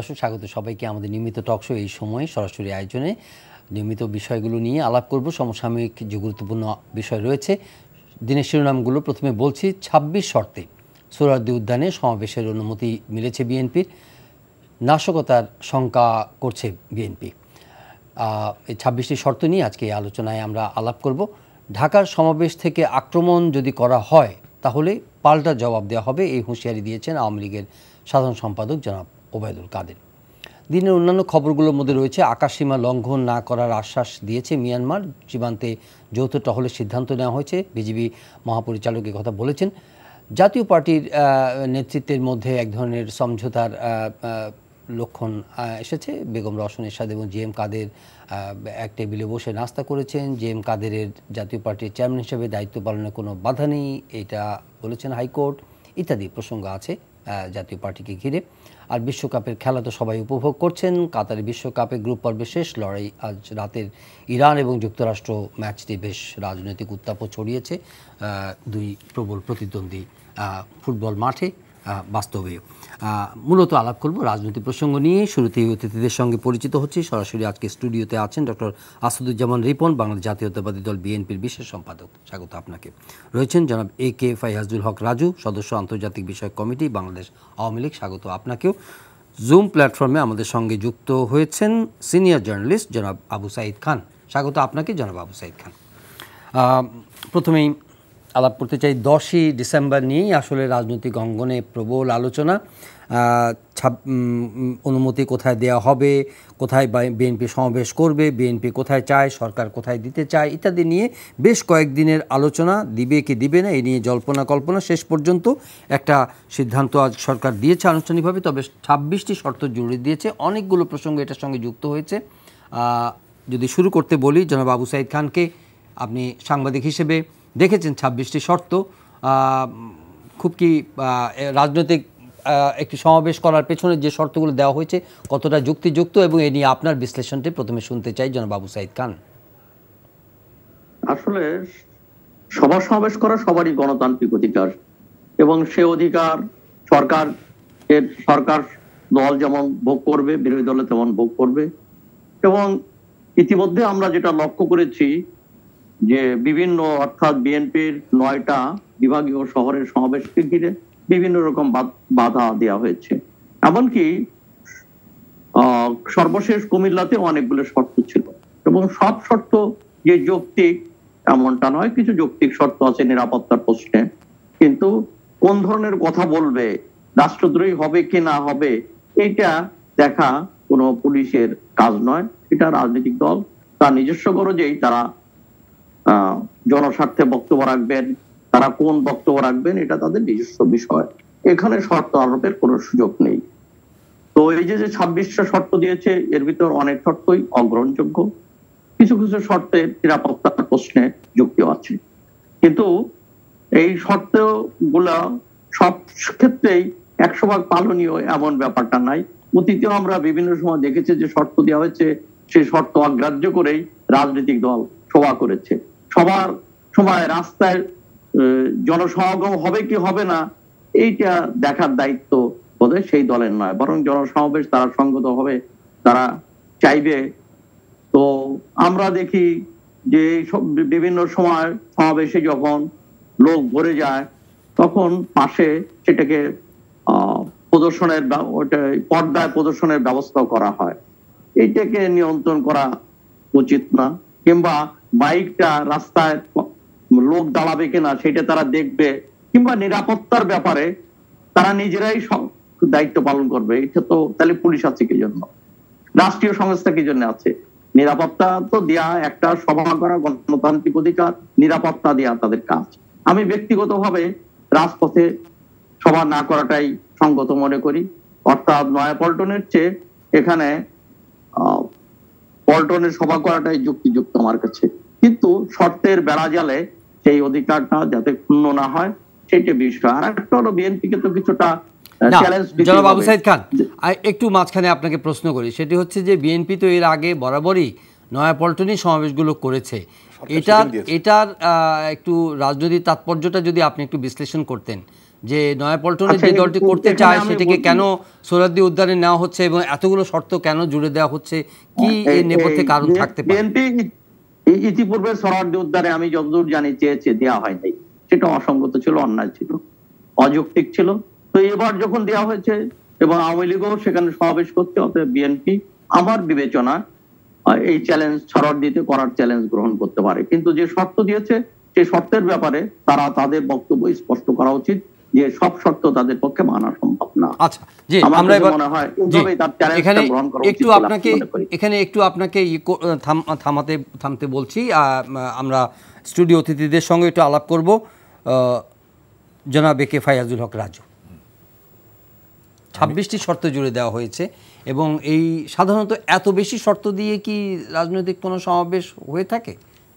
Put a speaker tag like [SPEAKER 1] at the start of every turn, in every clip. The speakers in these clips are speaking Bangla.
[SPEAKER 1] দর্শক স্বাগত সবাইকে আমাদের নিয়মিত টক শো এই সময়ে সরাসরি আয়োজনে নিয়মিত বিষয়গুলো নিয়ে আলাপ করব। সমসাময়িক যে গুরুত্বপূর্ণ বিষয় রয়েছে দিনের শিরোনামগুলো প্রথমে বলছি। ২৬ শর্তে সোহরাওয়ার্দী উদ্যানে সমাবেশের অনুমতি মিলেছে বিএনপির, নাশকতার শঙ্কা করছে বিএনপি। এই ২৬টি শর্ত নিয়ে আজকে এই আলোচনায় আমরা আলাপ করব। ঢাকার সমাবেশ থেকে আক্রমণ যদি করা হয় তাহলে পাল্টা জবাব দেওয়া হবে, এই হুঁশিয়ারি দিয়েছেন আওয়ামী লীগের সাধারণ সম্পাদক জনাব ওবায়দুল কাদের। দিনের অন্যান্য খবরগুলোর মধ্যে রয়েছে আকাশসীমা লঙ্ঘন না করার আশ্বাস দিয়েছে মিয়ানমার, সীমান্তে যৌথ টহলের সিদ্ধান্ত নেওয়া হয়েছে, বিজিবি মহাপরিচালক এ কথা বলেছেন। জাতীয় পার্টির নেতৃত্বের মধ্যে এক ধরনের সমঝোতার লক্ষণ এসেছে। বেগম রওশন এরশাদ এবং জি এম কাদের এক টেবিলে বসে নাস্তা করেছেন। জি এম কাদেরের জাতীয় পার্টির চেয়ারম্যান হিসেবে দায়িত্ব পালনে কোনো বাধা নেই, এটা বলেছেন হাইকোর্ট, ইত্যাদি প্রসঙ্গ আছে জাতীয় পার্টিকে ঘিরে। আর বিশ্বকাপের খেলা তো সবাই উপভোগ করছেন। কাতারে বিশ্বকাপে গ্রুপ পর্বের শেষ লড়াই আজ রাতের ইরান এবং যুক্তরাষ্ট্র ম্যাচটি বেশ রাজনৈতিক উত্তাপও ছড়িয়েছে। দুই প্রবল প্রতিদ্বন্দ্বী ফুটবল মাঠে বাস্তবেও। মূলত আলাপ করব রাজনৈতিক প্রসঙ্গ নিয়ে। শুরুতেই অতিথিদের সঙ্গে পরিচিত হচ্ছি। সরাসরি আজকে স্টুডিওতে আছেন ডক্টর আসাদুজ্জামান রিপন, বাংলাদেশ জাতীয়তাবাদী দল বিএনপির বিশেষ সম্পাদক, স্বাগত আপনাকে। রয়েছেন জনাব এ কে ফাইয়াজুল হক রাজু, সদস্য আন্তর্জাতিক বিষয়ক কমিটি, বাংলাদেশ আওয়ামী লীগ, স্বাগত আপনাকেও। জুম প্ল্যাটফর্মে আমাদের সঙ্গে যুক্ত হয়েছেন সিনিয়র জার্নালিস্ট জনাব আবু সাঈদ খান, স্বাগত আপনাকে জনাব আবু সাঈদ খান। প্রথমেই আলাপ করতে চাই 10ই ডিসেম্বর নিয়েই আসলে রাজনৈতিক অঙ্গনে প্রবল আলোচনা। অনুমতি কোথায় দেওয়া হবে, কোথায় বিএনপি সমাবেশ করবে, বিএনপি কোথায় চায়, সরকার কোথায় দিতে চায়, ইত্যাদি নিয়ে বেশ কয়েকদিনের আলোচনা। দিবে কি দিবে না এই নিয়ে জল্পনা কল্পনা, শেষ পর্যন্ত একটা সিদ্ধান্ত আজ সরকার দিয়েছে আনুষ্ঠানিকভাবে। তবে 26টি শর্ত জুড়ে দিয়েছে, অনেকগুলো প্রসঙ্গ এটার সঙ্গে যুক্ত হয়েছে। যদি শুরু করতে বলি জনাব আবু সাঈদ খানকে, আপনি সাংবাদিক হিসেবে দেখেছেন 26টি শর্ত, খুব কি রাজনৈতিক একটি সমাবেশ করার পেছনে যে শর্তগুলো দেওয়া হয়েছে কতটা যুক্তিযুক্ত, এবং এ নিয়ে আপনার বিশ্লেষণটি প্রথমে শুনতে চাই জনাব আবু সাঈদ খান।
[SPEAKER 2] আসলে সভা সমাবেশ করা সবারই গণতান্ত্রিক অধিকার, এবং সে অধিকার সরকার দল যেমন ভোগ করবে, বিরোধী দলে তেমন ভোগ করবে। এবং ইতিমধ্যে আমরা যেটা লক্ষ্য করেছি যে বিভিন্ন, অর্থাৎ বিএনপির 9টা বিভাগীয় শহরের সমাবেশকে ঘিরে বিভিন্ন রকম বাধা দেওয়া হয়েছে। এমনকি সর্বশেষ কুমিল্লাতে অনেকগুলো শর্ত ছিল, এবং সব শর্ত যে যৌক্তিক এমনটা নয়, কিছু যৌক্তিক শর্ত আছে নিরাপত্তার প্রশ্নে। কিন্তু কোন ধরনের কথা বলবে, রাষ্ট্রদ্রোহী হবে কি না হবে, এইটা দেখা কোনো পুলিশের কাজ নয়। এটা রাজনৈতিক দল তার নিজস্ব গরজেই তারা জনস্বার্থে বক্তব্য রাখবেন, তারা কোন বক্তব্য রাখবেন এটা তাদের নিজস্ব বিষয়, এখানে শর্ত আরোপের কোনো সুযোগ নেই। তো এই যে 26টা শর্ত দিয়েছে, এর ভিতর অনেক শর্তই অগ্রহণযোগ্য, কিছু কিছু শর্তে নিরাপত্তার প্রশ্নে যুক্তিও আছে। কিন্তু এই শর্ত গুলা সব ক্ষেত্রেই 100% পালনীয় এমন ব্যাপারটা নাই। অতীতেও আমরা বিভিন্ন সময় দেখেছি যে শর্ত দেওয়া হয়েছে, সেই শর্ত অগ্রাহ্য করেই রাজনৈতিক দল সভা করেছে। সবার সময় রাস্তায় জনসমাগম হবে কি হবে না এইটা দেখার দায়িত্ব বোধহয় সেই দলের নয়, বরং জনসমাবেশ তারা সংগত হবে, তারা চাইবে। তো আমরা দেখি যে বিভিন্ন সময় সমাবেশে যখন লোক ভরে যায় তখন পাশে সেটাকে প্রদর্শনের পর্দায় প্রদর্শনের ব্যবস্থা করা হয়। এইটাকে নিয়ন্ত্রণ করা উচিত না, কিংবা বাইকটা রাস্তায় লোক দাঁড়াবে কিনা সেটা তারা দেখবে, কিংবা নিরাপত্তার ব্যাপারে তারা নিজেরাই দায়িত্ব পালন করবে। এটা তো তাহলে পুলিশ আছে কি জন্য, রাষ্ট্রীয় সংস্থা কি জন্য আছে? নিরাপত্তা তো দেয়া একটা সভা করা গণতান্ত্রিক অধিকার, নিরাপত্তা দেয়া তাদের কাজ। আমি ব্যক্তিগতভাবে রাজপথে সভা না করাটাই সঙ্গত মনে করি। অর্থাৎ নয়াপল্টনের চেয়ে এখানে পল্টনের সভা করাটাই যুক্তিযুক্ত আমার কাছে। কিন্তু শর্তের বেড়া জালে সেই অধিকারটা যাতে ক্ষুণ্ণ না হয় সেটা বিষয়। আর একটা হলো বিএনপিকে তো কিছুটা
[SPEAKER 1] জনাব আবু সাঈদ খান, একটু মাঝখানে আপনাকে প্রশ্ন করি, সেটি হচ্ছে যে বিএনপি তো এর আগে বরাবরই নয়াপল্টনে সমাবেশগুলো করেছে, এটার একটু রাজনৈতিক তাৎপর্যটা যদি আপনি একটু বিশ্লেষণ করতেন যে নয়াপল্টনে
[SPEAKER 2] আচ্ছা,
[SPEAKER 1] যে দলটি করতে
[SPEAKER 2] এখানে
[SPEAKER 1] চায়
[SPEAKER 2] আমি
[SPEAKER 1] সেটিকে
[SPEAKER 2] বলছি-
[SPEAKER 1] কেন সোহরাওয়ার্দী উদ্যানে নেওয়া হচ্ছে এবং এতগুলো শর্ত কেন জুড়ে দেওয়া হচ্ছে, কি এর নেপথ্যে কারণ থাকতে পারে?
[SPEAKER 2] বিএনপি ইতিপূর্বে সোহরাওয়ার্দী উদ্যানে আমি যতদূর জানি চেয়েছে, দেওয়া হয় নাই। সেটা অসঙ্গত ছিল, অন্যায় ছিল, অযৌক্তিক ছিল। তো এবার যখন দেওয়া হয়েছে এবং আওয়ামী লীগও সেখানে সমাবেশ করছে, অতএব বিএনপি আমার বিবেচনা এই চ্যালেঞ্জ সোহরাওয়ার্দীতে করার চ্যালেঞ্জ গ্রহণ করতে পারে। কিন্তু যে শর্ত দিয়েছে সেই শর্তের ব্যাপারে তারা তাদের বক্তব্য স্পষ্ট করা উচিত যে সব শর্ত তাদের পক্ষে মানা সম্ভব না।
[SPEAKER 1] আচ্ছা, জি,
[SPEAKER 2] আমার
[SPEAKER 1] আমরা
[SPEAKER 2] কাছে
[SPEAKER 1] এবার
[SPEAKER 2] মনে হয়
[SPEAKER 1] জি,
[SPEAKER 2] এইভাবেই তার চ্যালেঞ্জটা
[SPEAKER 1] এখানে
[SPEAKER 2] গ্রহণ করা উচিত
[SPEAKER 1] একটু
[SPEAKER 2] বলে আমি
[SPEAKER 1] আপনাকে
[SPEAKER 2] মনে করি।
[SPEAKER 1] আপনাকে থামতে বলছি। আমরা স্টুডিও অতিথিদের সঙ্গে একটু আলাপ করব। জনাব একে ফায়াজুল হক রাজু, 26টি শর্ত জুড়ে দেওয়া হয়েছে এবং এই সাধারণত এত বেশি শর্ত দিয়ে কি রাজনৈতিক কোনো সমাবেশ হয়ে থাকে?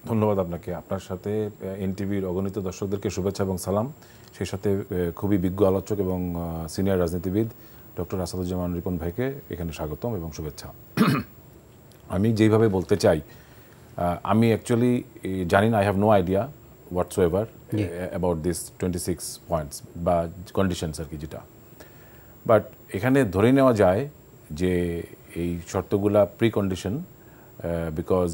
[SPEAKER 3] ধন্যবাদ আপনাকে। আপনার সাথে এনটিভির অগণিত দর্শকদেরকে শুভেচ্ছা এবং সালাম। সেই সাথে খুবই বিজ্ঞ আলোচক এবং সিনিয়র রাজনীতিবিদ ডক্টর আসাদুজ্জামান রিপন ভাইকে এখানে স্বাগতম এবং শুভেচ্ছা। আমি যেইভাবে বলতে চাই, আমি অ্যাকচুয়ালি জানি না, I have no idea whatsoever about this 26 points বা কন্ডিশনস আর কি, যেটা বাট এখানে ধরে নেওয়া যায় যে এই শর্তগুলা প্রি কন্ডিশন, বিকজ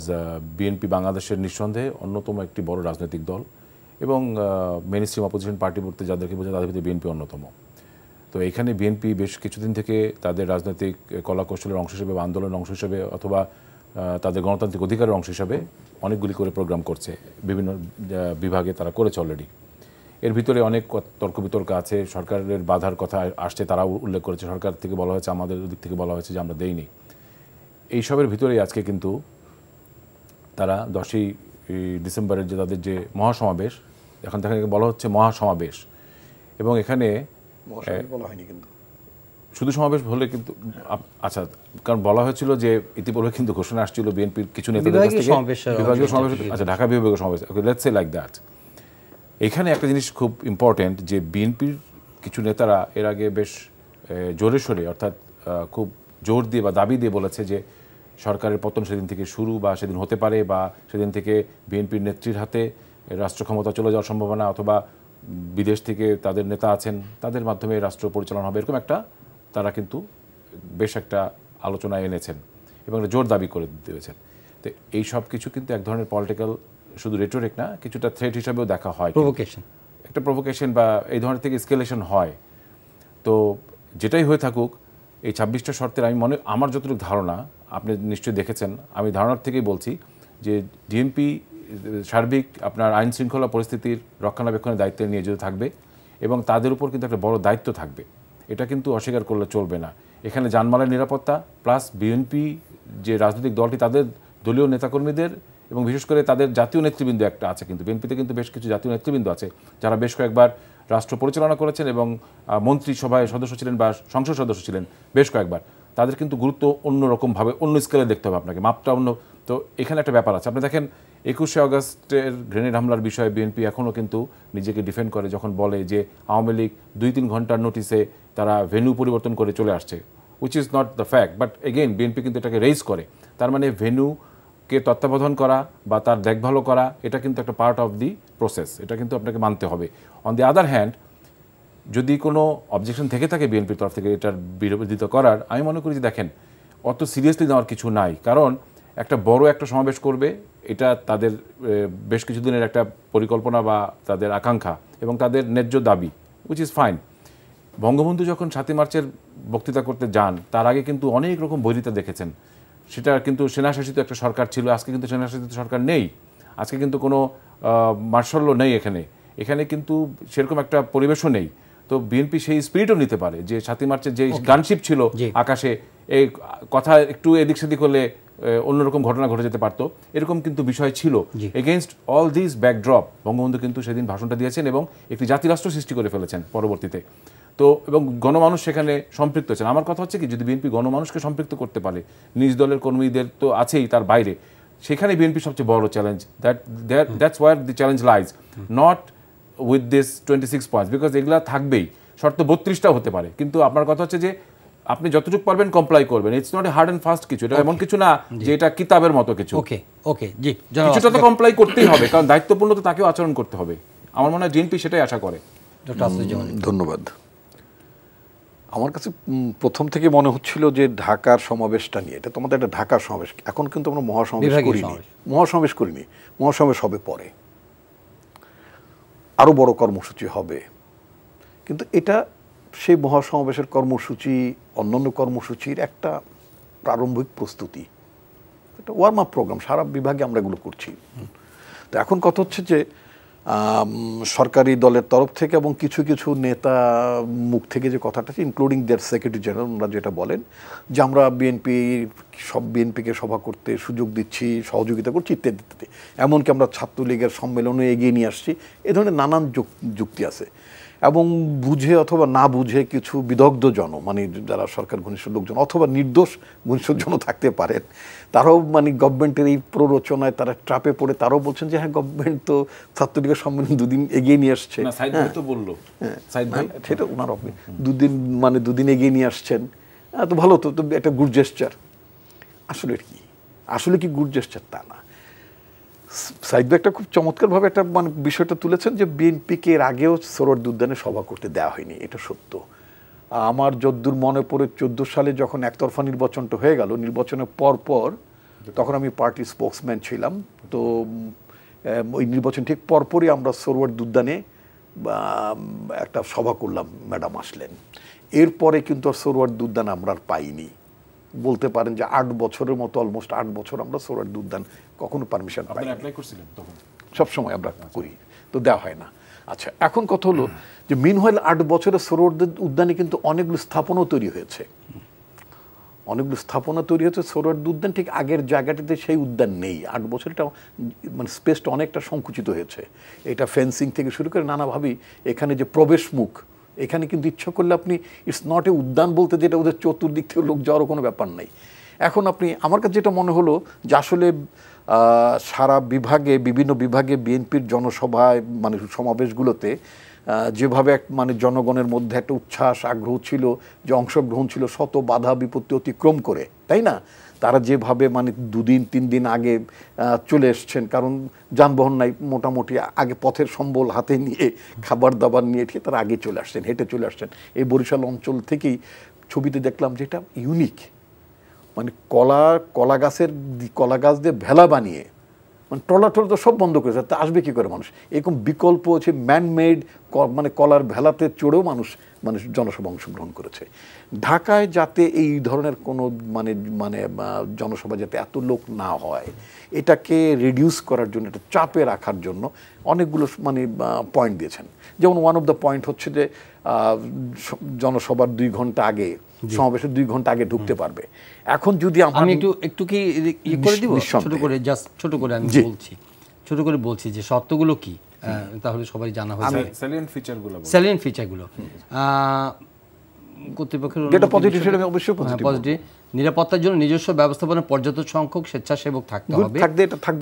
[SPEAKER 3] বিএনপি বাংলাদেশের নিঃসন্দেহে অন্যতম একটি বড় রাজনৈতিক দল এবং মেইন স্ট্রিম অপোজিশন পার্টি বলতে যাদেরকে বোঝায় তাদের ভিতরে বিএনপি অন্যতম। তো এখানে বিএনপি বেশ কিছুদিন থেকে তাদের রাজনৈতিক কলাকৌশলের অংশ হিসেবে বা আন্দোলনের অংশ হিসেবে অথবা তাদের গণতান্ত্রিক অধিকারের অংশ হিসাবে অনেকগুলি করে প্রোগ্রাম করছে, বিভিন্ন বিভাগে তারা করেছে অলরেডি। এর ভিতরে অনেক তর্ক বিতর্ক আছে, সরকারের বাধার কথা আসছে, তারা উল্লেখ করেছে, সরকার থেকে বলা হয়েছে, আমাদের দিক থেকে বলা হয়েছে যে আমরা দেইনি। এইসবের ভিতরেই আজকে কিন্তু তারা 10ই ডিসেম্বরের যে তাদের যে মহাসমাবেশ, এখন থেকে বলা হচ্ছে মহাসমাবেশ, এবং এখানে শুধু সমাবেশ হলে কিন্তু আচ্ছা, কারণ বলা হয়েছিল যে ইতিপূর্বে কিন্তু ঘোষণা আসছিল বিএনপির কিছু নেতাদের কাছ থেকে বিভাগীয় সমাবেশ, আচ্ছা ঢাকা বিভাগীয় সমাবেশ, লেটস সে লাইক দ্যাট। এখানে একটা জিনিস খুব ইম্পর্টেন্ট যে বিএনপির কিছু নেতারা এর আগে বেশ জোরে সোরে, অর্থাৎ খুব জোর দিয়ে বা দাবি দিয়ে বলেছে যে সরকারের পতন সেদিন থেকে শুরু বা সেদিন হতে পারে বা সেদিন থেকে বিএনপির নেত্রীর হাতে রাষ্ট্র ক্ষমতা চলে যাওয়ার সম্ভাবনা, অথবা বিদেশ থেকে তাদের নেতা আছেন তাদের মাধ্যমে রাষ্ট্র পরিচালনা হবে, এরকম একটা তারা কিন্তু বেশ একটা আলোচনা এনেছেন এবং জোর দাবি করে দিয়েছেন। তো এই সব কিছু কিন্তু এক ধরনের পলিটিক্যাল, শুধু রেটোরিক না, কিছুটা থ্রেট হিসাবেও দেখা হয়,
[SPEAKER 1] প্রভোকেশন,
[SPEAKER 3] একটা প্রভোকেশন বা এই ধরনের থেকে এসকেলেশন হয়। তো যেটাই হয়ে থাকুক, এই 26টা শর্তের আমার যতটুকু ধারণা, আপনি নিশ্চয়ই দেখেছেন, আমি ধারণার থেকেই বলছি যে ডিএমপি সার্বিক আপনার আইন শৃঙ্খলা পরিস্থিতির রক্ষণাবেক্ষণের দায়িত্বে নিয়োজিত থাকবে এবং তাদের উপর কিন্তু একটা বড় দায়িত্ব থাকবে, এটা কিন্তু অস্বীকার করলে চলবে না। এখানে জানমালের নিরাপত্তা প্লাস বিএনপি যে রাজনৈতিক দলটি, তাদের দলীয় নেতাকর্মীদের এবং বিশেষ করে তাদের জাতীয় নেতৃবৃন্দ একটা আছে, কিন্তু বিএনপিতে কিন্তু বেশ কিছু জাতীয় নেতৃবৃন্দ আছে যারা বেশ কয়েকবার রাষ্ট্র পরিচালনা করেছেন এবং মন্ত্রিসভায় সদস্য ছিলেন বা সংসদ সদস্য ছিলেন বেশ কয়েকবার। তাদের কিন্তু গুরুত্ব অন্যরকমভাবে, অন্য স্কেলে দেখতে হবে আপনাকে, মাপটা অন্য। তো এখানে একটা ব্যাপার আছে। আপনি দেখেন 21শে আগস্টের গ্রেনেড হামলার বিষয়ে বিএনপি এখনও কিন্তু নিজেকে ডিফেন্ড করে, যখন বলে যে আওয়ামী লীগ 2-3 ঘন্টার নোটিসে তারা ভেন্যু পরিবর্তন করে চলে আসছে, which is not the fact, but again BNP কিন্তু এটাকে রেইজ করে। তার মানে ভেন্যুকে তত্ত্বাবধান করা বা তার দেখভালও করা, এটা কিন্তু একটা পার্ট অফ দি প্রসেস, এটা কিন্তু আপনাকে মানতে হবে। অন দি আদার হ্যান্ড, যদি কোনো অবজেকশন থেকে থাকে বিএনপির তরফ থেকে এটার বিরোধিতা করার, আমি মনে করি যে দেখেন, অত সিরিয়াসলি নেওয়ার কিছু নাই। কারণ একটা বড় একটা সমাবেশ করবে, এটা তাদের বেশ কিছুদিনের একটা পরিকল্পনা বা তাদের আকাঙ্ক্ষা এবং তাদের ন্যায্য দাবি, উইচ ইজ ফাইন। বঙ্গবন্ধু যখন 7ই মার্চের বক্তৃতা করতে যান, তার আগে কিন্তু অনেক রকম বৈরিতা দেখেছেন। সেটা কিন্তু সেনাশাসিত একটা সরকার ছিল, আজকে কিন্তু সেনাশাসিত সরকার নেই, আজকে কিন্তু কোনো মার্শাল্য নেই এখানে কিন্তু সেরকম একটা পরিবেশও নেই। তো বিএনপি সেই স্পিরিটও নিতে পারে যে 7ই মার্চের যে গানশিপ ছিল আকাশে, এই কথা একটু এদিক সেদিক হলে অন্যরকম ঘটনা ঘটে যেতে পারতো, এরকম কিন্তু বিষয় ছিল। Against all this backdrop Bangabandhu কিন্তু সেদিন ভাষণটা দিয়েছেন এবং একটি জাতিরাষ্ট্র সৃষ্টি করে ফেলেছেন পরবর্তীতে। তো এবং গণমানুষ সেখানে সম্পৃক্ত আছেন। আমার কথা হচ্ছে কি, যদি বিএনপি গণমানুষকে সম্পৃক্ত করতে পারে, নিজ দলের কর্মীদের তো আছেই, তার বাইরে, সেখানে বিএনপি সবচেয়ে বড় challenge. That's where the challenge lies, not with this 26 points, because এগুলা থাকবেই। শর্ত 32টাও হতে পারে, কিন্তু আপনার কথা হচ্ছে যে আপনি যতটুকু পারবেন কমপ্লাই করবেন। It's not a hard and fast কিছু, এটা এমন কিছু না যে এটা কিতাবের মতো কিছু।
[SPEAKER 1] জি,
[SPEAKER 3] কিছুটা তো কমপ্লাই করতেই হবে, কারণ দায়িত্বপূর্ণ তো তাকেও আচরণ করতে হবে। আমার মনে হয় বিএনপি সেটাই আশা করে।
[SPEAKER 1] ডক্টর আসাদুজ্জামান।
[SPEAKER 4] ধন্যবাদ। আমার কাছে প্রথম থেকে মনে হচ্ছিল যে ঢাকার সমাবেশটা নিয়ে, এটা তোমাদের একটা ঢাকার সমাবেশ, এখন কিন্তু আমরা মহাসমাবেশ করিনি, মহাসমাবেশ হবে পরে, আরো বড় কর্মসূচি হবে, কিন্তু এটা সেই মহাসমাবেশের কর্মসূচি অন্যান্য কর্মসূচির একটা প্রারম্ভিক প্রস্তুতি, একটা ওয়ার্ম আপ প্রোগ্রাম, সারা বিভাগে আমরা এগুলো করছি। তো এখন কথা হচ্ছে যে সরকারি দলের তরফ থেকে এবং কিছু কিছু নেতা মুখ থেকে যে কথাটা, ইনক্লুডিং দেয়ার সেক্রেটারি জেনারেল, ওনারা যেটা বলেন যে আমরা বিএনপিকে সভা করতে সুযোগ দিচ্ছি, সহযোগিতা করছি ইত্যাদি ইত্যাদি, এমনকি আমরা ছাত্রলীগের সম্মেলনে এগিয়ে নিয়ে আসছি, এ ধরনের নানান যুক্তি আছে। এবং বুঝে অথবা না বুঝে কিছু বিদগ্ধ জন, মানে যারা সরকার ঘনিষ্ঠ লোকজন অথবা নির্দোষ ঘনিষ্ঠ জন থাকতে পারেন, তারাও মানে গভর্নমেন্টের এই প্ররোচনায় তারা ট্রাপে পড়ে তারাও বলছেন যে হ্যাঁ গভর্নমেন্ট তো ছাত্রলীগের সম্মেলন দুদিন এগিয়ে নিয়ে আসছে, সেটা ওনার দুদিন এগিয়ে নিয়ে আসছেন, তো ভালো, তো একটা গুড জেস্চার। আসলে কি গুড জেস্চার তা না। সাইদ ভাই একটা খুব চমৎকারভাবে একটা মানে বিষয়টা তুলেছেন যে বিএনপিকে এর আগেও সোহরাওয়ার্দী উদ্যানে সভা করতে দেওয়া হয়নি, এটা সত্য। আমার যদ্দূর মনে পড়ে 14 সালে যখন একতরফা নির্বাচনটা হয়ে গেল, নির্বাচনের পর তখন আমি পার্টির স্পোক্সম্যান ছিলাম, তো ওই নির্বাচন ঠিক পরপরই আমরা সোহরাওয়ার্দী উদ্যানে একটা সভা করলাম, ম্যাডাম আসলেন। এরপরে কিন্তু আর সোহরাওয়ার্দী উদ্যান আমরা আর পাইনি, বলতে পারেন যে 8 বছরের মতো, অলমোস্ট 8 বছর আমরা সোহরাওয়ার্দী উদ্যান কখনো পারমিশন পাই, সবসময় আমরা করি, তো দেওয়া হয় না। আচ্ছা, এখন কথা হলো যে মিনওয়াইল 8 বছরে সোহরাওয়ার্দী উদ্যানে কিন্তু অনেকগুলো স্থাপনাও তৈরি হয়েছে, সোহরাওয়ার্দী উদ্যান ঠিক আগের জায়গাটিতে সেই উদ্যান নেই। 8 বছরটা মানে স্পেসটা অনেকটা সংকুচিত হয়েছে, এটা ফেন্সিং থেকে শুরু করে নানাভাবেই এখানে যে প্রবেশ মুখ, এখানে কিন্তু ইচ্ছা করলে আপনি, ইটস নট এ উদ্যান বলতে যেটা ওদের চতুর্দিক থেকে লোক যাওয়ারও কোনো ব্যাপার নাই। এখন আপনি, আমার কাছে যেটা মনে হলো যে আসলে সারা বিভাগে, বিভিন্ন বিভাগে বিএনপির জনসভায় মানে সমাবেশগুলোতে যেভাবে মানে জনগণের মধ্যে একটা উচ্ছ্বাস আগ্রহ ছিল, যে অংশগ্রহণ ছিল শত বাধা বিপত্তি অতিক্রম করে, তাই না? তারা যেভাবে মানে 2-3 দিন আগে চলে এসছেন, কারণ যানবাহন নাই, মোটামুটি আগে পথের সম্বল হাতে নিয়ে খাবার দাবার নিয়ে ঠিক তারা আগে চলে আসছেন, হেঁটে চলে আসছেন। এই বরিশাল অঞ্চল থেকেই ছবিতে দেখলাম যে এটা ইউনিক, মানে কলা গাছ দিয়ে ভেলা বানিয়ে, মানে ট্রলা তো সব বন্ধ করেছে, তা আসবে কী করে মানুষ? এরকম বিকল্প হচ্ছে ম্যানমেড, মানে কলার ভেলাতে চড়েও মানুষ জনসভা অংশগ্রহণ করেছে। ঢাকায় যাতে এই ধরনের কোনো মানে জনসভা যাতে এত লোক না হয়, এটাকে রিডিউস করার জন্য, এটা চাপে রাখার জন্য অনেকগুলো মানে পয়েন্ট দিয়েছেন। যেমন ওয়ান অফ দ্য পয়েন্ট হচ্ছে যে জনসভার 2 ঘন্টা আগে, সমাবেশের 2 ঘন্টা আগে ঢুকতে পারবে। এখন যদি আমি
[SPEAKER 1] একটু কি করে দিব, ছোট করে আমি বলছি যে শর্তগুলো কি, তাহলে সবাই জানা হয়েছে। স্যালিয়েন্ট ফিচারগুলো কর্তৃপক্ষের পজিটিভ, নিরাপত্তার জন্য নিজস্ব ব্যবস্থাপনা পর্যাপ্ত সংখ্যক স্বেচ্ছাসেবক থাকতে হবে।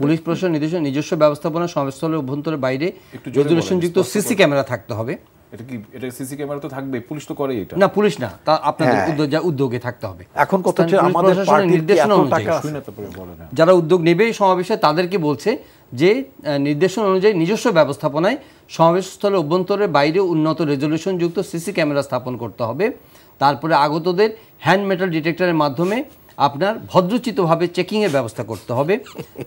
[SPEAKER 1] পুলিশ প্রশাসন নিজস্ব ব্যবস্থাপনা, সমাবেশস্থলের অভ্যন্তরে বাইরে রেজুলেশনযুক্ত সিসি ক্যামেরা থাকতে হবে।
[SPEAKER 3] এটা সিসি ক্যামেরা তো থাকবে, পুলিশ তো করে এটা
[SPEAKER 1] না, পুলিশ না, তা আপনাদের উদ্যোগে থাকতে হবে।
[SPEAKER 4] এখন কথা হচ্ছে আমাদের পার্টির নির্দেশনা অনুযায়ী
[SPEAKER 1] যারা উদ্যোগ নেবে সমাবেশে তাদেরকে বলছে যে নির্দেশনা অনুযায়ী নিজস্ব ব্যবস্থাপনায় সমাবেশস্থলে অভ্যন্তরে বাইরে উন্নত রেজলিউশন যুক্ত সিসি ক্যামেরা স্থাপন করতে হবে। তারপরে আগতদের হ্যান্ড মেটাল ডিটেক্টরের মাধ্যমে আপনার ভদ্রচিতভাবে চেকিংয়ের ব্যবস্থা করতে হবে।